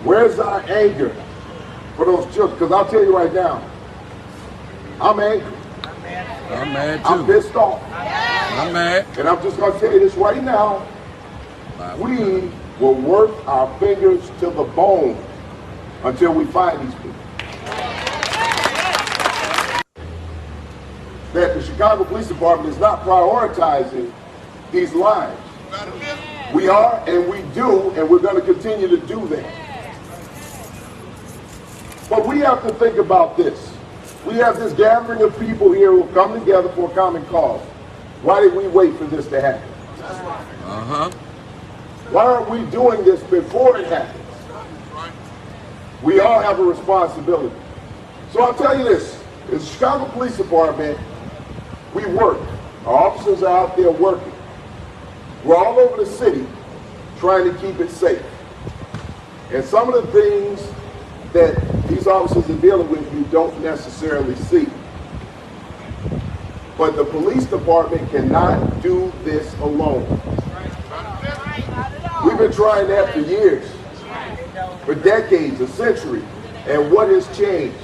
S10: Where's our anger for those children? Because I'll tell you right now, I'm angry.
S1: I'm mad too.
S10: I'm pissed off.
S1: I'm mad.
S10: And I'm just going to tell you this right now. We will work our fingers to the bone until we find these people. That the Chicago Police Department is not prioritizing these lives. We are, and we do, and we're going to continue to do that. But we have to think about this. We have this gathering of people here who come together for a common cause. Why did we wait for this to happen? Why aren't we doing this before it happens? We all have a responsibility. So I'll tell you this, in the Chicago Police Department, we work. Our officers are out there working. We're all over the city trying to keep it safe. And some of the things that these officers are dealing with you don't necessarily see. But the police department cannot do this alone. We've been trying that for years, for decades, a century. And what has changed?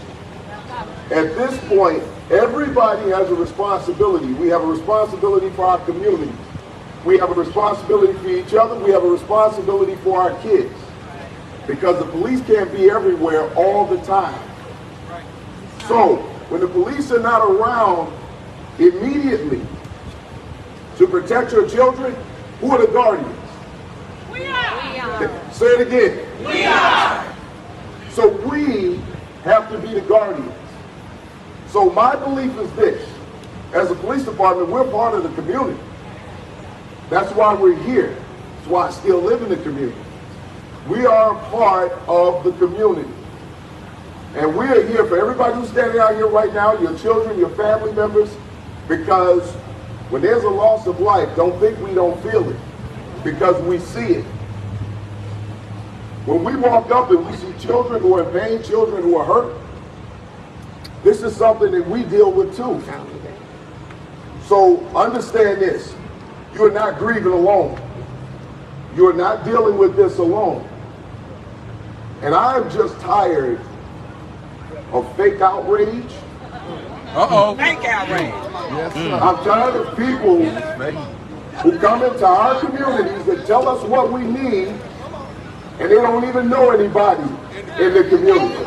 S10: At this point, everybody has a responsibility. We have a responsibility for our community. We have a responsibility for each other. We have a responsibility for our kids. because the police can't be everywhere all the time. So when the police are not around immediately to protect your children, who are the guardians?
S11: We are.
S10: Say it again.
S11: We are.
S10: So we have to be the guardians. So my belief is this: as a police department, we're part of the community. That's why we're here. That's why I still live in the community. We are a part of the community. And we are here for everybody who's standing out here right now, your children, your family members, because when there's a loss of life, don't think we don't feel it, because we see it. When we walk up and we see children who are in pain, children who are hurt, this is something that we deal with too. So understand this: you are not grieving alone. You are not dealing with this alone. And I'm just tired of fake outrage.
S12: Fake outrage.
S10: Yes, sir. I'm tired of people who come into our communities that tell us what we need, and they don't even know anybody in the community.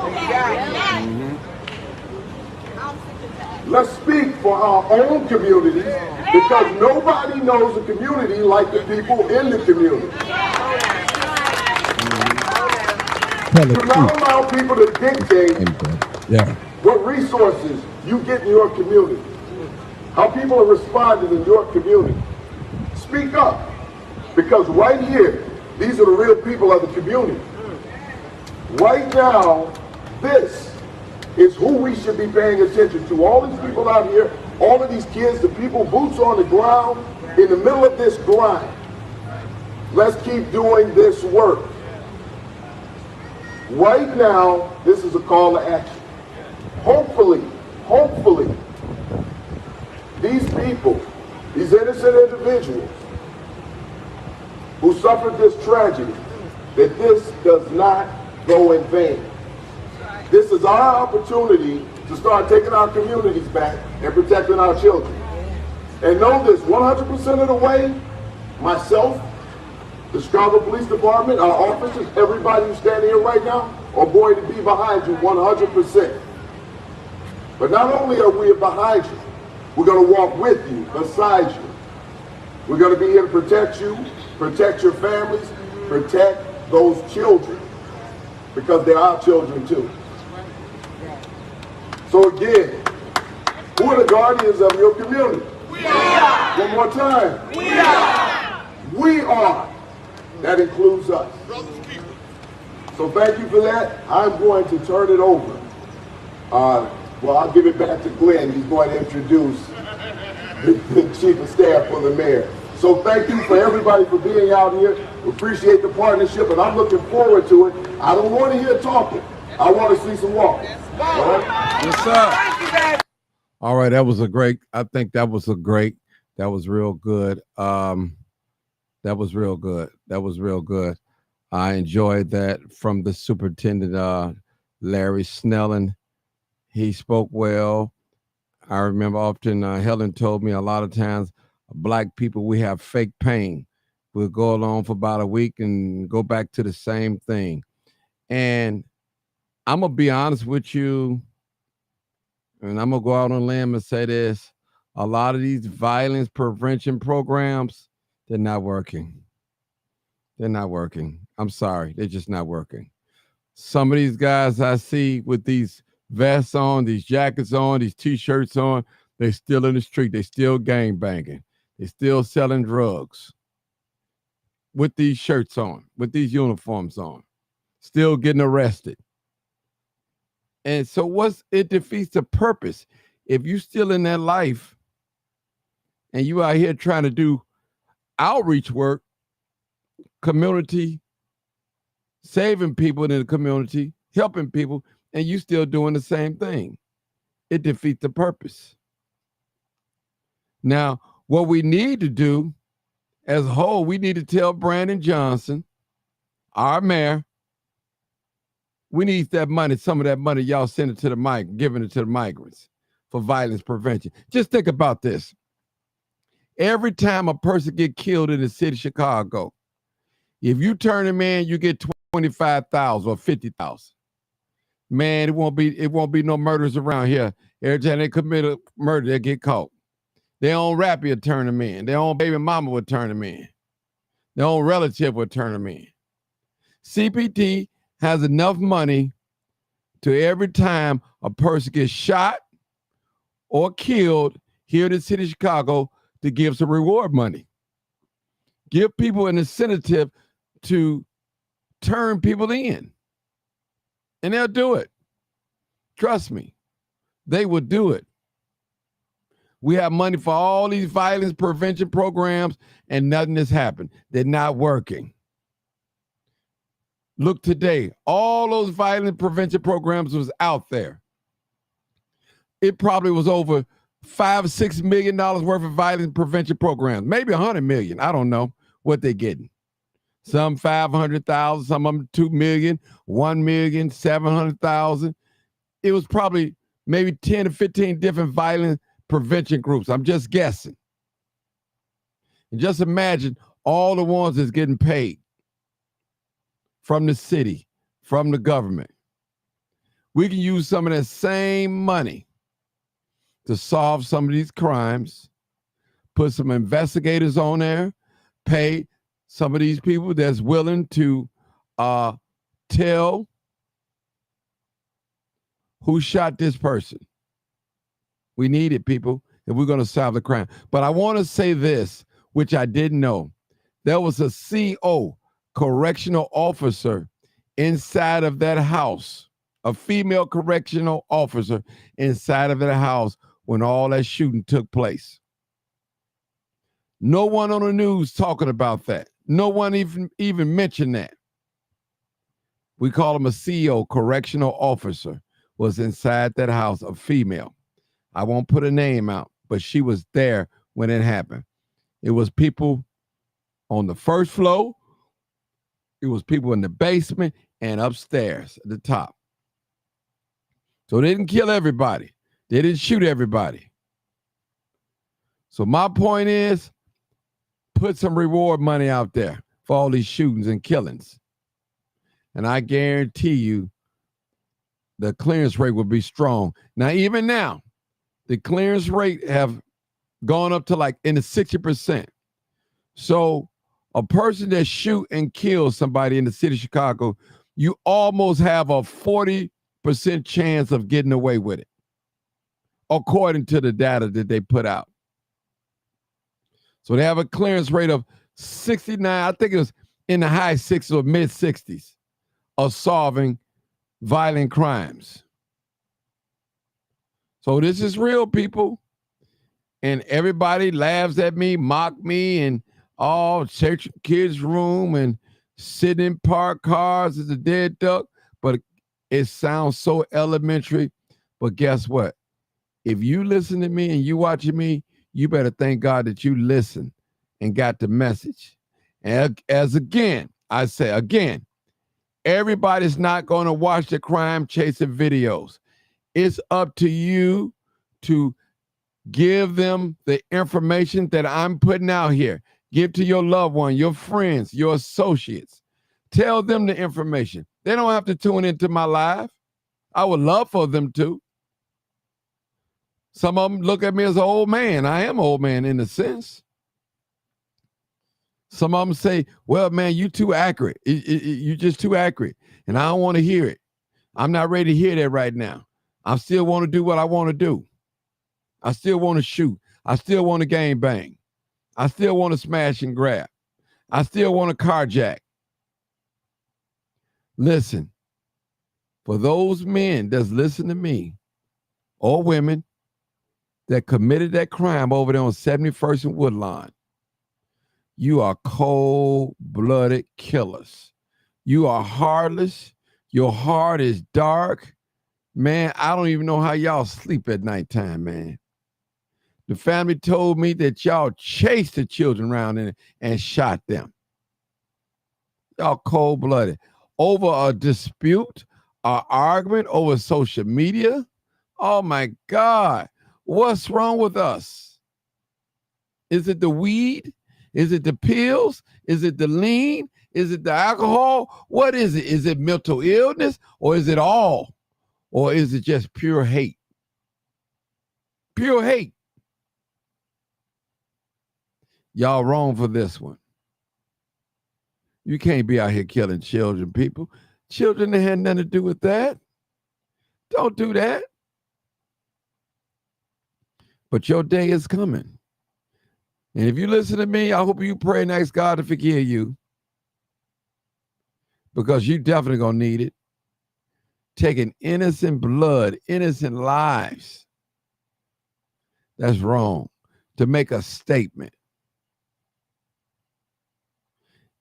S10: Let's speak for our own communities, because nobody knows the community like the people in the community. Do not allow people to dictate what resources you get in your community, how people are responding in your community. Speak up, because right here, these are the real people of the community. Right now, this is who we should be paying attention to. All these people out here, all of these kids, the people, boots on the ground, in the middle of this grind. Let's keep doing this work. Right now, this is a call to action. Hopefully, these people, these innocent individuals who suffered this tragedy, that this does not go in vain. This is our opportunity to start taking our communities back and protecting our children. And know this, 100% of the way, myself, the Chicago Police Department, our officers, everybody who's standing here right now, are going to be behind you 100%. But not only are we behind you, we're going to walk with you, beside you. We're going to be here to protect you, protect your families, protect those children, because they're our children too. So again, who are the guardians of your community? We are. One more time. We are. We are. That includes us. So thank you for that. I'm going to turn it over. Well, I'll give it back to Glenn. He's going to introduce the chief of staff for the mayor. So thank you for everybody for being out here. We appreciate the partnership, and I'm looking forward to it. I don't want to hear talking. I want to see some walking. All right?
S1: Yes, sir. All right, that was a great. I think that was that was real good. That was real good. That was real good. I enjoyed that from the superintendent, Larry Snelling. He spoke well. I remember often Helen told me a lot of times, Black people, we have fake pain. We'll go along for about a week and go back to the same thing. And I'm going to be honest with you, and I'm going to go out on a limb and say this. A lot of these violence prevention programs, they're not working. They're not working. I'm sorry. They're just not working. Some of these guys I see with these vests on, these jackets on, these T-shirts on, they're still in the street. They still gang banging. They're still selling drugs with these shirts on, with these uniforms on, still getting arrested. And so it defeats the purpose. If you still in that life and you out here trying to do outreach work, community, saving people in the community, helping people, and you still doing the same thing, it defeats the purpose. Now, what we need to do as a whole, we need to tell Brandon Johnson, our mayor, we need that money, some of that money y'all send it to the giving it to the migrants for violence prevention. Just think about this. Every time a person get killed in the city of Chicago, if you turn him in, you get 25,000 or 50,000. Man, it won't be no murders around here. Every time they commit a murder, they get caught. Their own rapper will turn them in. Their own baby mama will turn them in. Their own relative will turn them in. CPT has enough money to every time a person gets shot or killed here in the city of Chicago to give some reward money. Give people an incentive to turn people in. And they'll do it. Trust me. They will do it. We have money for all these violence prevention programs and nothing has happened. They're not working. Look today, all those violence prevention programs was out there. It probably was over $5 or $6 million worth of violence prevention programs, maybe 100 million. I don't know what they're getting. Some 500,000, some of them 2 million, 1 million, 700,000. It was probably maybe 10 or 15 different violence prevention groups. I'm just guessing. And just imagine all the ones that's getting paid from the city, from the government. We can use some of that same money to solve some of these crimes, put some investigators on there, pay some of these people that's willing to tell who shot this person. We need it, people, if we're going to solve the crime. But I want to say this, which I didn't know. There was a CO, correctional officer, inside of that house, a female correctional officer inside of that house when all that shooting took place. No one on the news talking about that. No one even mentioned that. We call him a CO, correctional officer, was inside that house, a female. I won't put a name out, but she was there when it happened. It was people on the first floor. It was people in the basement and upstairs at the top. So they didn't kill everybody. They didn't shoot everybody. So my point is, put some reward money out there for all these shootings and killings. And I guarantee you the clearance rate will be strong. Now, even now, the clearance rate have gone up to like in the 60%. So a person that shoot and kills somebody in the city of Chicago, you almost have a 40% chance of getting away with it, according to the data that they put out. So they have a clearance rate of 69, I think it was in the high 60s or mid 60s of solving violent crimes. So this is real, people. And everybody laughs at me, mock me, and all search kids' room and sitting in parked cars as a dead duck. But it sounds so elementary. But guess what? If you listen to me and you watching me, you better thank God that you listened and got the message. And as again, I say again, everybody's not going to watch the crime chasing videos. It's up to you to give them the information that I'm putting out here. Give to your loved one, your friends, your associates. Tell them the information. They don't have to tune into my live. I would love for them to. Some of them look at me as an old man. I am an old man in a sense. Some of them say, well, man, you too accurate. You're just too accurate. And I don't want to hear it. I'm not ready to hear that right now. I still want to do what I want to do. I still want to shoot. I still want to gang bang. I still want to smash and grab. I still want to carjack. Listen, for those men that's listening to me or women that committed that crime over there on 71st and Woodlawn, you are cold-blooded killers. You are heartless. Your heart is dark. Man, I don't even know how y'all sleep at nighttime, man. The family told me that y'all chased the children around and shot them. Y'all cold-blooded. Over a dispute, an argument over social media? Oh, my God. What's wrong with us? Is it the weed? Is it the pills? Is it the lean? Is it the alcohol? What is it? Is it mental illness, or is it all? Or is it just pure hate? Pure hate. Y'all wrong for this one. You can't be out here killing children, people. Children that had nothing to do with that. Don't do that. But your day is coming. And if you listen to me, I hope you pray and ask God to forgive you. Because you definitely gonna need it. Taking innocent blood, innocent lives. That's wrong. To make a statement.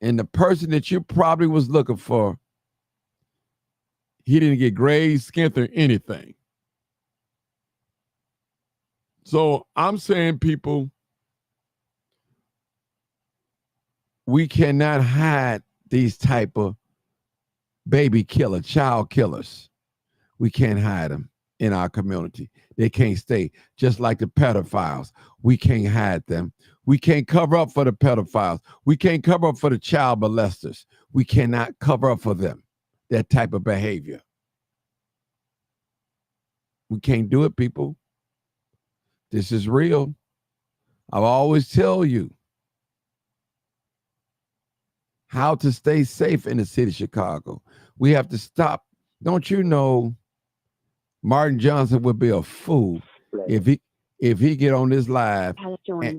S1: And the person that you probably was looking for, he didn't get gray, skin, or anything. So I'm saying, people, we cannot hide these type of baby killer, child killers. We can't hide them in our community. They can't stay. Just like the pedophiles. We can't hide them. We can't cover up for the pedophiles. We can't cover up for the child molesters. We cannot cover up for them. That type of behavior. We can't do it, people. This is real. I'll always tell you how to stay safe in the city of Chicago. We have to stop. Don't you know Martin Johnson would be a fool if he get on this live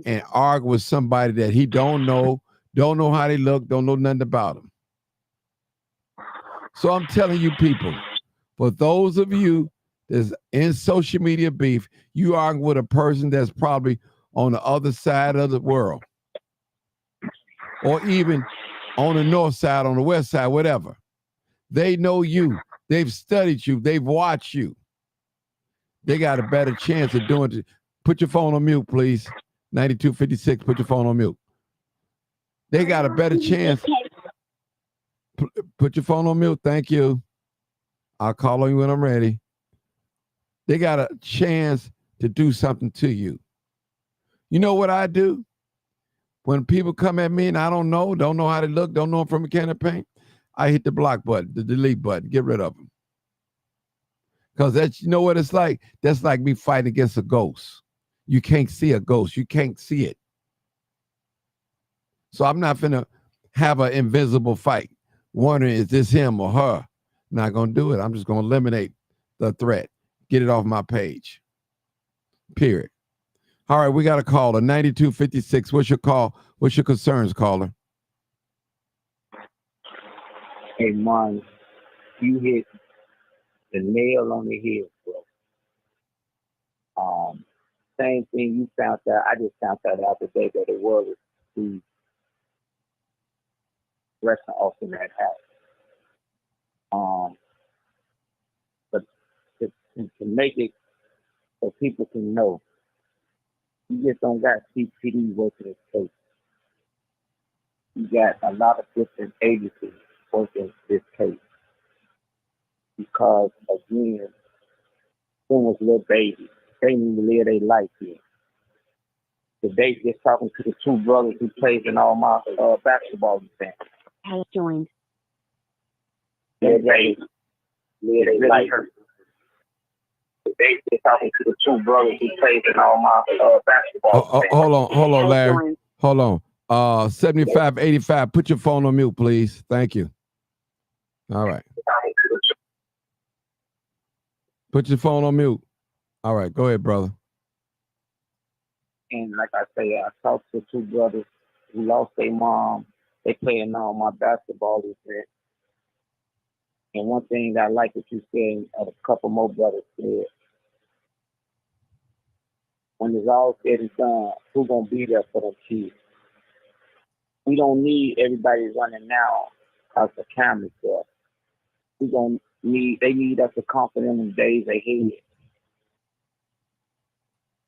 S1: and argue with somebody that he don't know how they look, don't know nothing about them. So I'm telling you, people, for those of you that's in social media beef, you argue with a person that's probably on the other side of the world, or even on the north side, on the west side, whatever. They know you. They've studied you. They've watched you. They got a better chance of doing it. Put your phone on mute, please. 9256, put your phone on mute. They got a better chance. Put your phone on mute. Thank you. I'll call on you when I'm ready. They got a chance to do something to you. You know what I do? When people come at me and I don't know how they look, don't know them from a can of paint, I hit the block button, the delete button, get rid of them. Because that's, you know what it's like? That's like me fighting against a ghost. You can't see a ghost. You can't see it. So I'm not finna have an invisible fight, wondering is this him or her? Not gonna do it. I'm just gonna eliminate the threat. Get it off my page. Period. All right, we got a caller, 9256. What's your call? What's your concerns, caller?
S13: Hey, Martin, you hit the nail on the head, bro. Same thing you found out. I just found out today that it was the restaurant off in that house. But to make it so people can know, you just don't got CPD working this case. You got a lot of different agencies working this case. Because, again, when was little babies, they need to live their life here. Today, just talking to the two brothers who played in all my basketball events.
S7: Has joined.
S13: Live their life. Today, just talking to the two brothers who played in all my basketball events.
S1: Hold on, Larry. Hold on. 7585, put your phone on mute, please. Thank you. All right. Put your phone on mute. All right, go ahead, brother.
S13: And like I say, I talked to two brothers who lost their mom. They playing all my basketball events. And one thing that I like what you said, a couple more brothers said, when it's all said and done, who's going to be there for them kids? We don't need everybody running now because the camera's there. They need us to comfort them in days ahead.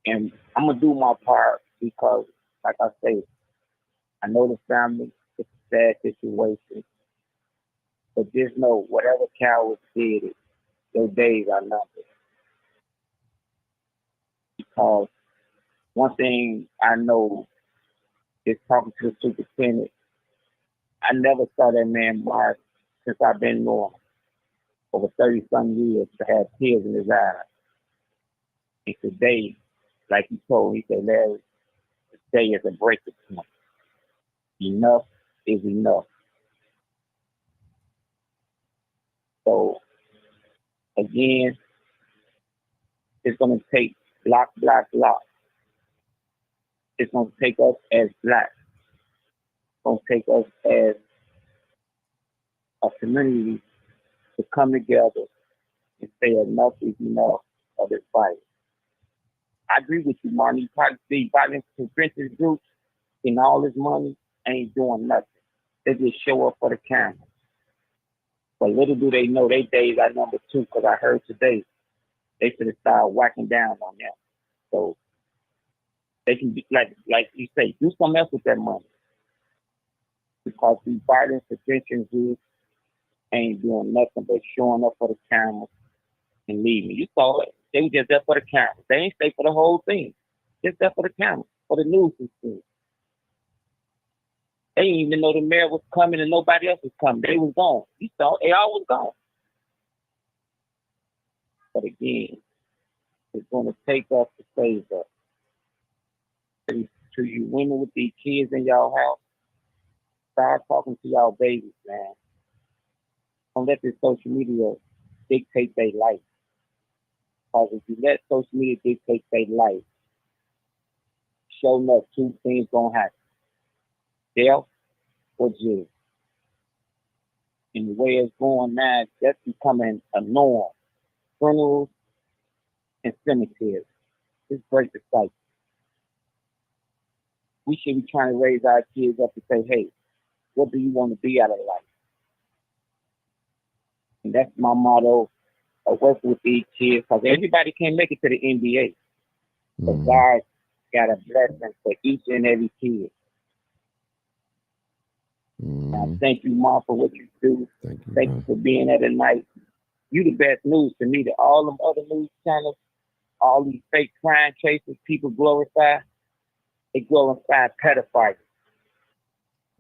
S13: And I'm going to do my part because, like I say, I know the family, it's a sad situation. But just know, whatever cowards did it, those days are numbered. Because one thing I know is talking to the superintendent, I never saw that man Mark since I've been normal over 30-some years to have tears in his eyes. And today, like he told me, he said, Larry, today is a breaking point. Enough is enough. So, again, it's going to take block. It's going to take us as Black. It's going to take us as a community to come together and say enough is enough of this fight. I agree with you, Martin. You probably see violence prevention groups and all this money ain't doing nothing. They just show up for the camera. But little do they know, they days are number 2, because I heard today they should have started whacking down on them. So they can be like you say, do something else with that money. Because these violence prevention groups ain't doing nothing but showing up for the camera and leaving. You saw it. They were just there for the camera. They ain't stay for the whole thing. Just there for the camera, for the news and stuff. They didn't even know the mayor was coming and nobody else was coming. They was gone. You saw they all was gone. But again, it's going to take us to save us. To you women with these kids in y'all house, start talking to y'all babies, man. Don't let this social media dictate their life. Because if you let social media dictate their life, sure enough, 2 things gonna happen. Death or jail. And the way it's going now, that's becoming a norm. Funerals and cemeteries. Just break the cycle. We should be trying to raise our kids up to say, hey, what do you want to be out of life? And that's my motto of working with these kids, because everybody can't make it to the NBA. But God got a blessing for each and every kid. I thank you, Mom, for what you do. Thank you for being there tonight. You the best news to me. That all them other news channels, all these fake crime cases people glorify, they glorify pedophiles.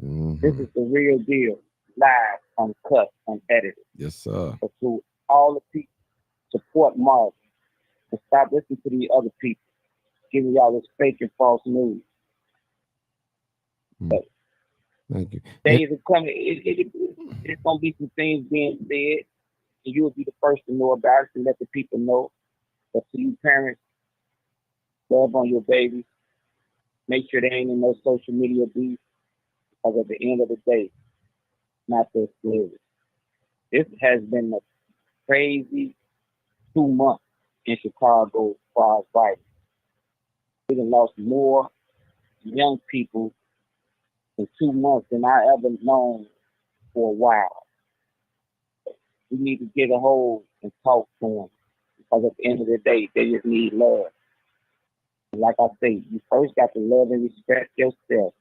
S13: This is the real deal. Live, uncut, unedited.
S1: Yes, sir.
S13: But to all the people, support Marvin and stop listening to these other people giving y'all this fake and false news.
S1: Thank you.
S13: Days are coming. It's going to be some things being said, and you'll be the first to know about it and let the people know. But to you parents, love on your babies. Make sure they ain't in no social media beef, because at the end of the day, not so serious. This has been a crazy 2 months in Chicago as far as violence. We have lost more young people in 2 months than I ever known for a while. We need to get a hold and talk to them, because at the end of the day, they just need love. And like I say, you first got to love and respect yourself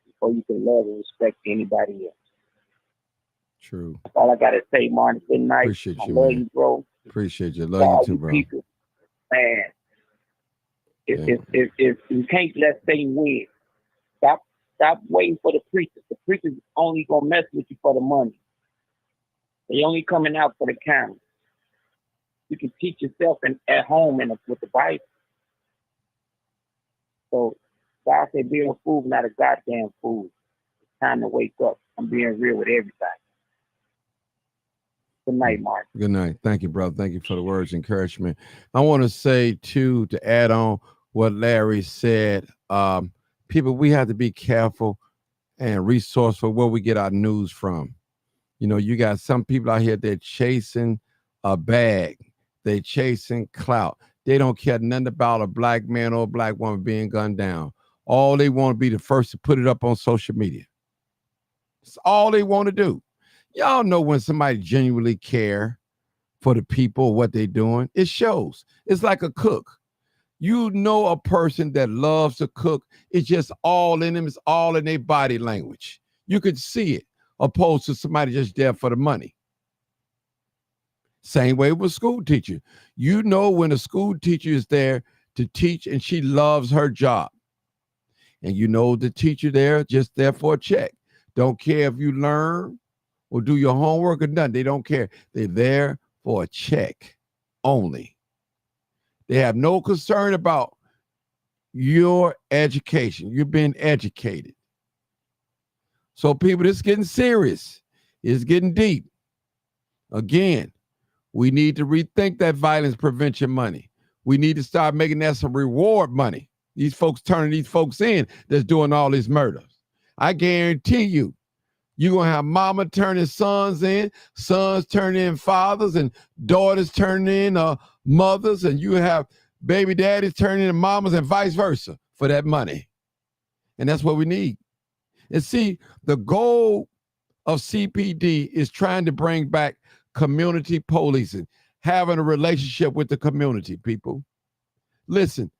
S13: before you can love and respect anybody else.
S1: True.
S13: That's all I got to say, Martin. Good night.
S1: Appreciate you,
S13: love
S1: man.
S13: you, bro.
S1: Appreciate you. Love you too, bro.
S13: People, man, if you can't let Satan win. Stop waiting for the preachers. The preachers only gonna mess with you for the money. They only coming out for the camera. You can teach yourself at home and with the Bible. So God said, be a fool, not a goddamn fool. It's time to wake up. I'm being real with everybody. Good night, Mark.
S1: Good night. Thank you, brother. Thank you for the words of encouragement. I want to say, too, to add on what Larry said, people, we have to be careful and resourceful where we get our news from. You know, you got some people out here, they're chasing a bag. They're chasing clout. They don't care nothing about a black man or a black woman being gunned down. All they want to be the first to put it up on social media. It's all they want to do. Y'all know when somebody genuinely care for the people, what they're doing, it shows. It's like a cook. You know a person that loves to cook, it's just all in them, it's all in their body language. You could see it, opposed to somebody just there for the money. Same way with school teacher. You know when a school teacher is there to teach and she loves her job. And you know the teacher there just there for a check. Don't care if you learn or do your homework or nothing. They don't care. They're there for a check only. They have no concern about your education. You're being educated. So people, this is getting serious. It's getting deep. Again, we need to rethink that violence prevention money. We need to start making that some reward money. These folks turning these folks in that's doing all these murders. I guarantee you, you're going to have mama turning sons in, sons turning in fathers, and daughters turning in mothers, and you have baby daddies turning in mamas and vice versa for that money. And that's what we need. And see, the goal of CPD is trying to bring back community policing, having a relationship with the community, people. Listen,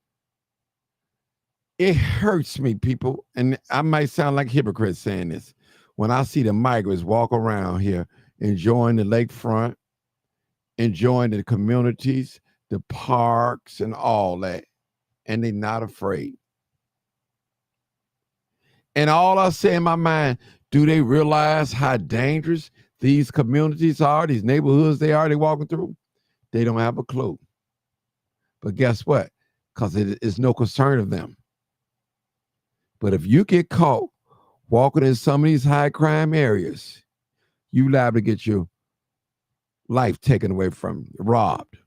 S1: it hurts me, people, and I might sound like a hypocrite saying this, when I see the migrants walk around here enjoying the lakefront, enjoying the communities, the parks, and all that, and they're not afraid. And all I say in my mind, do they realize how dangerous these communities are, these neighborhoods they're walking through? They don't have a clue. But guess what? Because it is no concern of them. But if you get caught walking in some of these high crime areas, you liable to get your life taken away from you, robbed.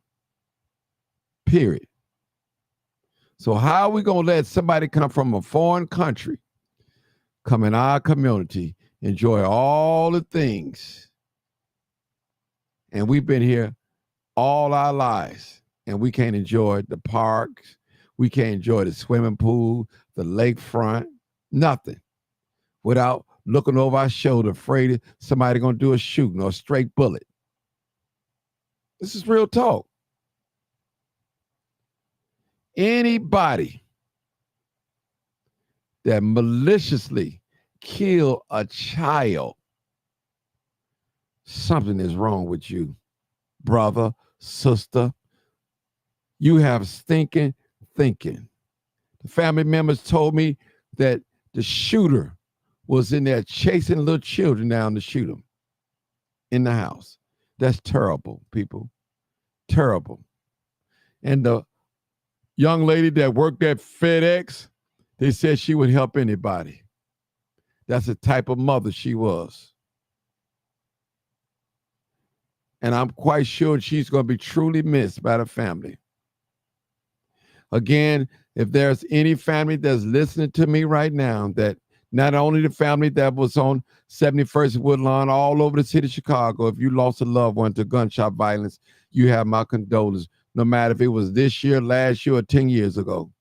S1: Period. So how are we going to let somebody come from a foreign country, come in our community, enjoy all the things, and we've been here all our lives, and we can't enjoy the parks, we can't enjoy the swimming pool, the lakefront, nothing, without looking over our shoulder, afraid somebody gonna do a shooting or a straight bullet. This is real talk. Anybody that maliciously kill a child, something is wrong with you, brother, sister. You have stinking thinking. The family members told me that the shooter was in there chasing little children down to shoot them in the house. That's terrible, people. Terrible. And the young lady that worked at FedEx, they said she would help anybody. That's the type of mother she was. And I'm quite sure she's going to be truly missed by the family. Again, if there's any family that's listening to me right now, that not only the family that was on 71st Woodlawn all over the city of Chicago, if you lost a loved one to gunshot violence, you have my condolences, no matter if it was this year, last year, or 10 years ago.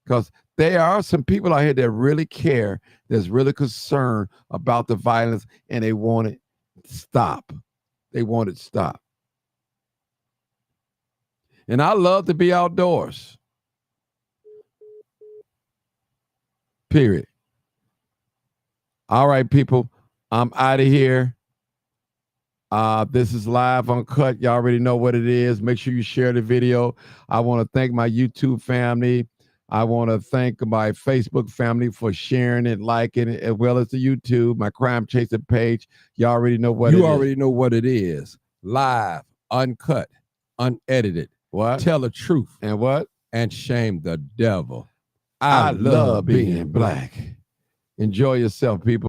S1: Because there are some people out here that really care, that's really concerned about the violence, and they want it to stop. They want it to stop. And I love to be outdoors. Period. All right, people, I'm out of here. This is Live Uncut. Y'all already know what it is. Make sure you share the video. I want to thank my YouTube family. I want to thank my Facebook family for sharing it, liking it, as well as the YouTube, my Crime Chaser page. Y'all already know what it is. You already know what it is. Live, uncut, unedited. What? Tell the truth. And what? And shame the devil. I love being black. Enjoy yourself, people.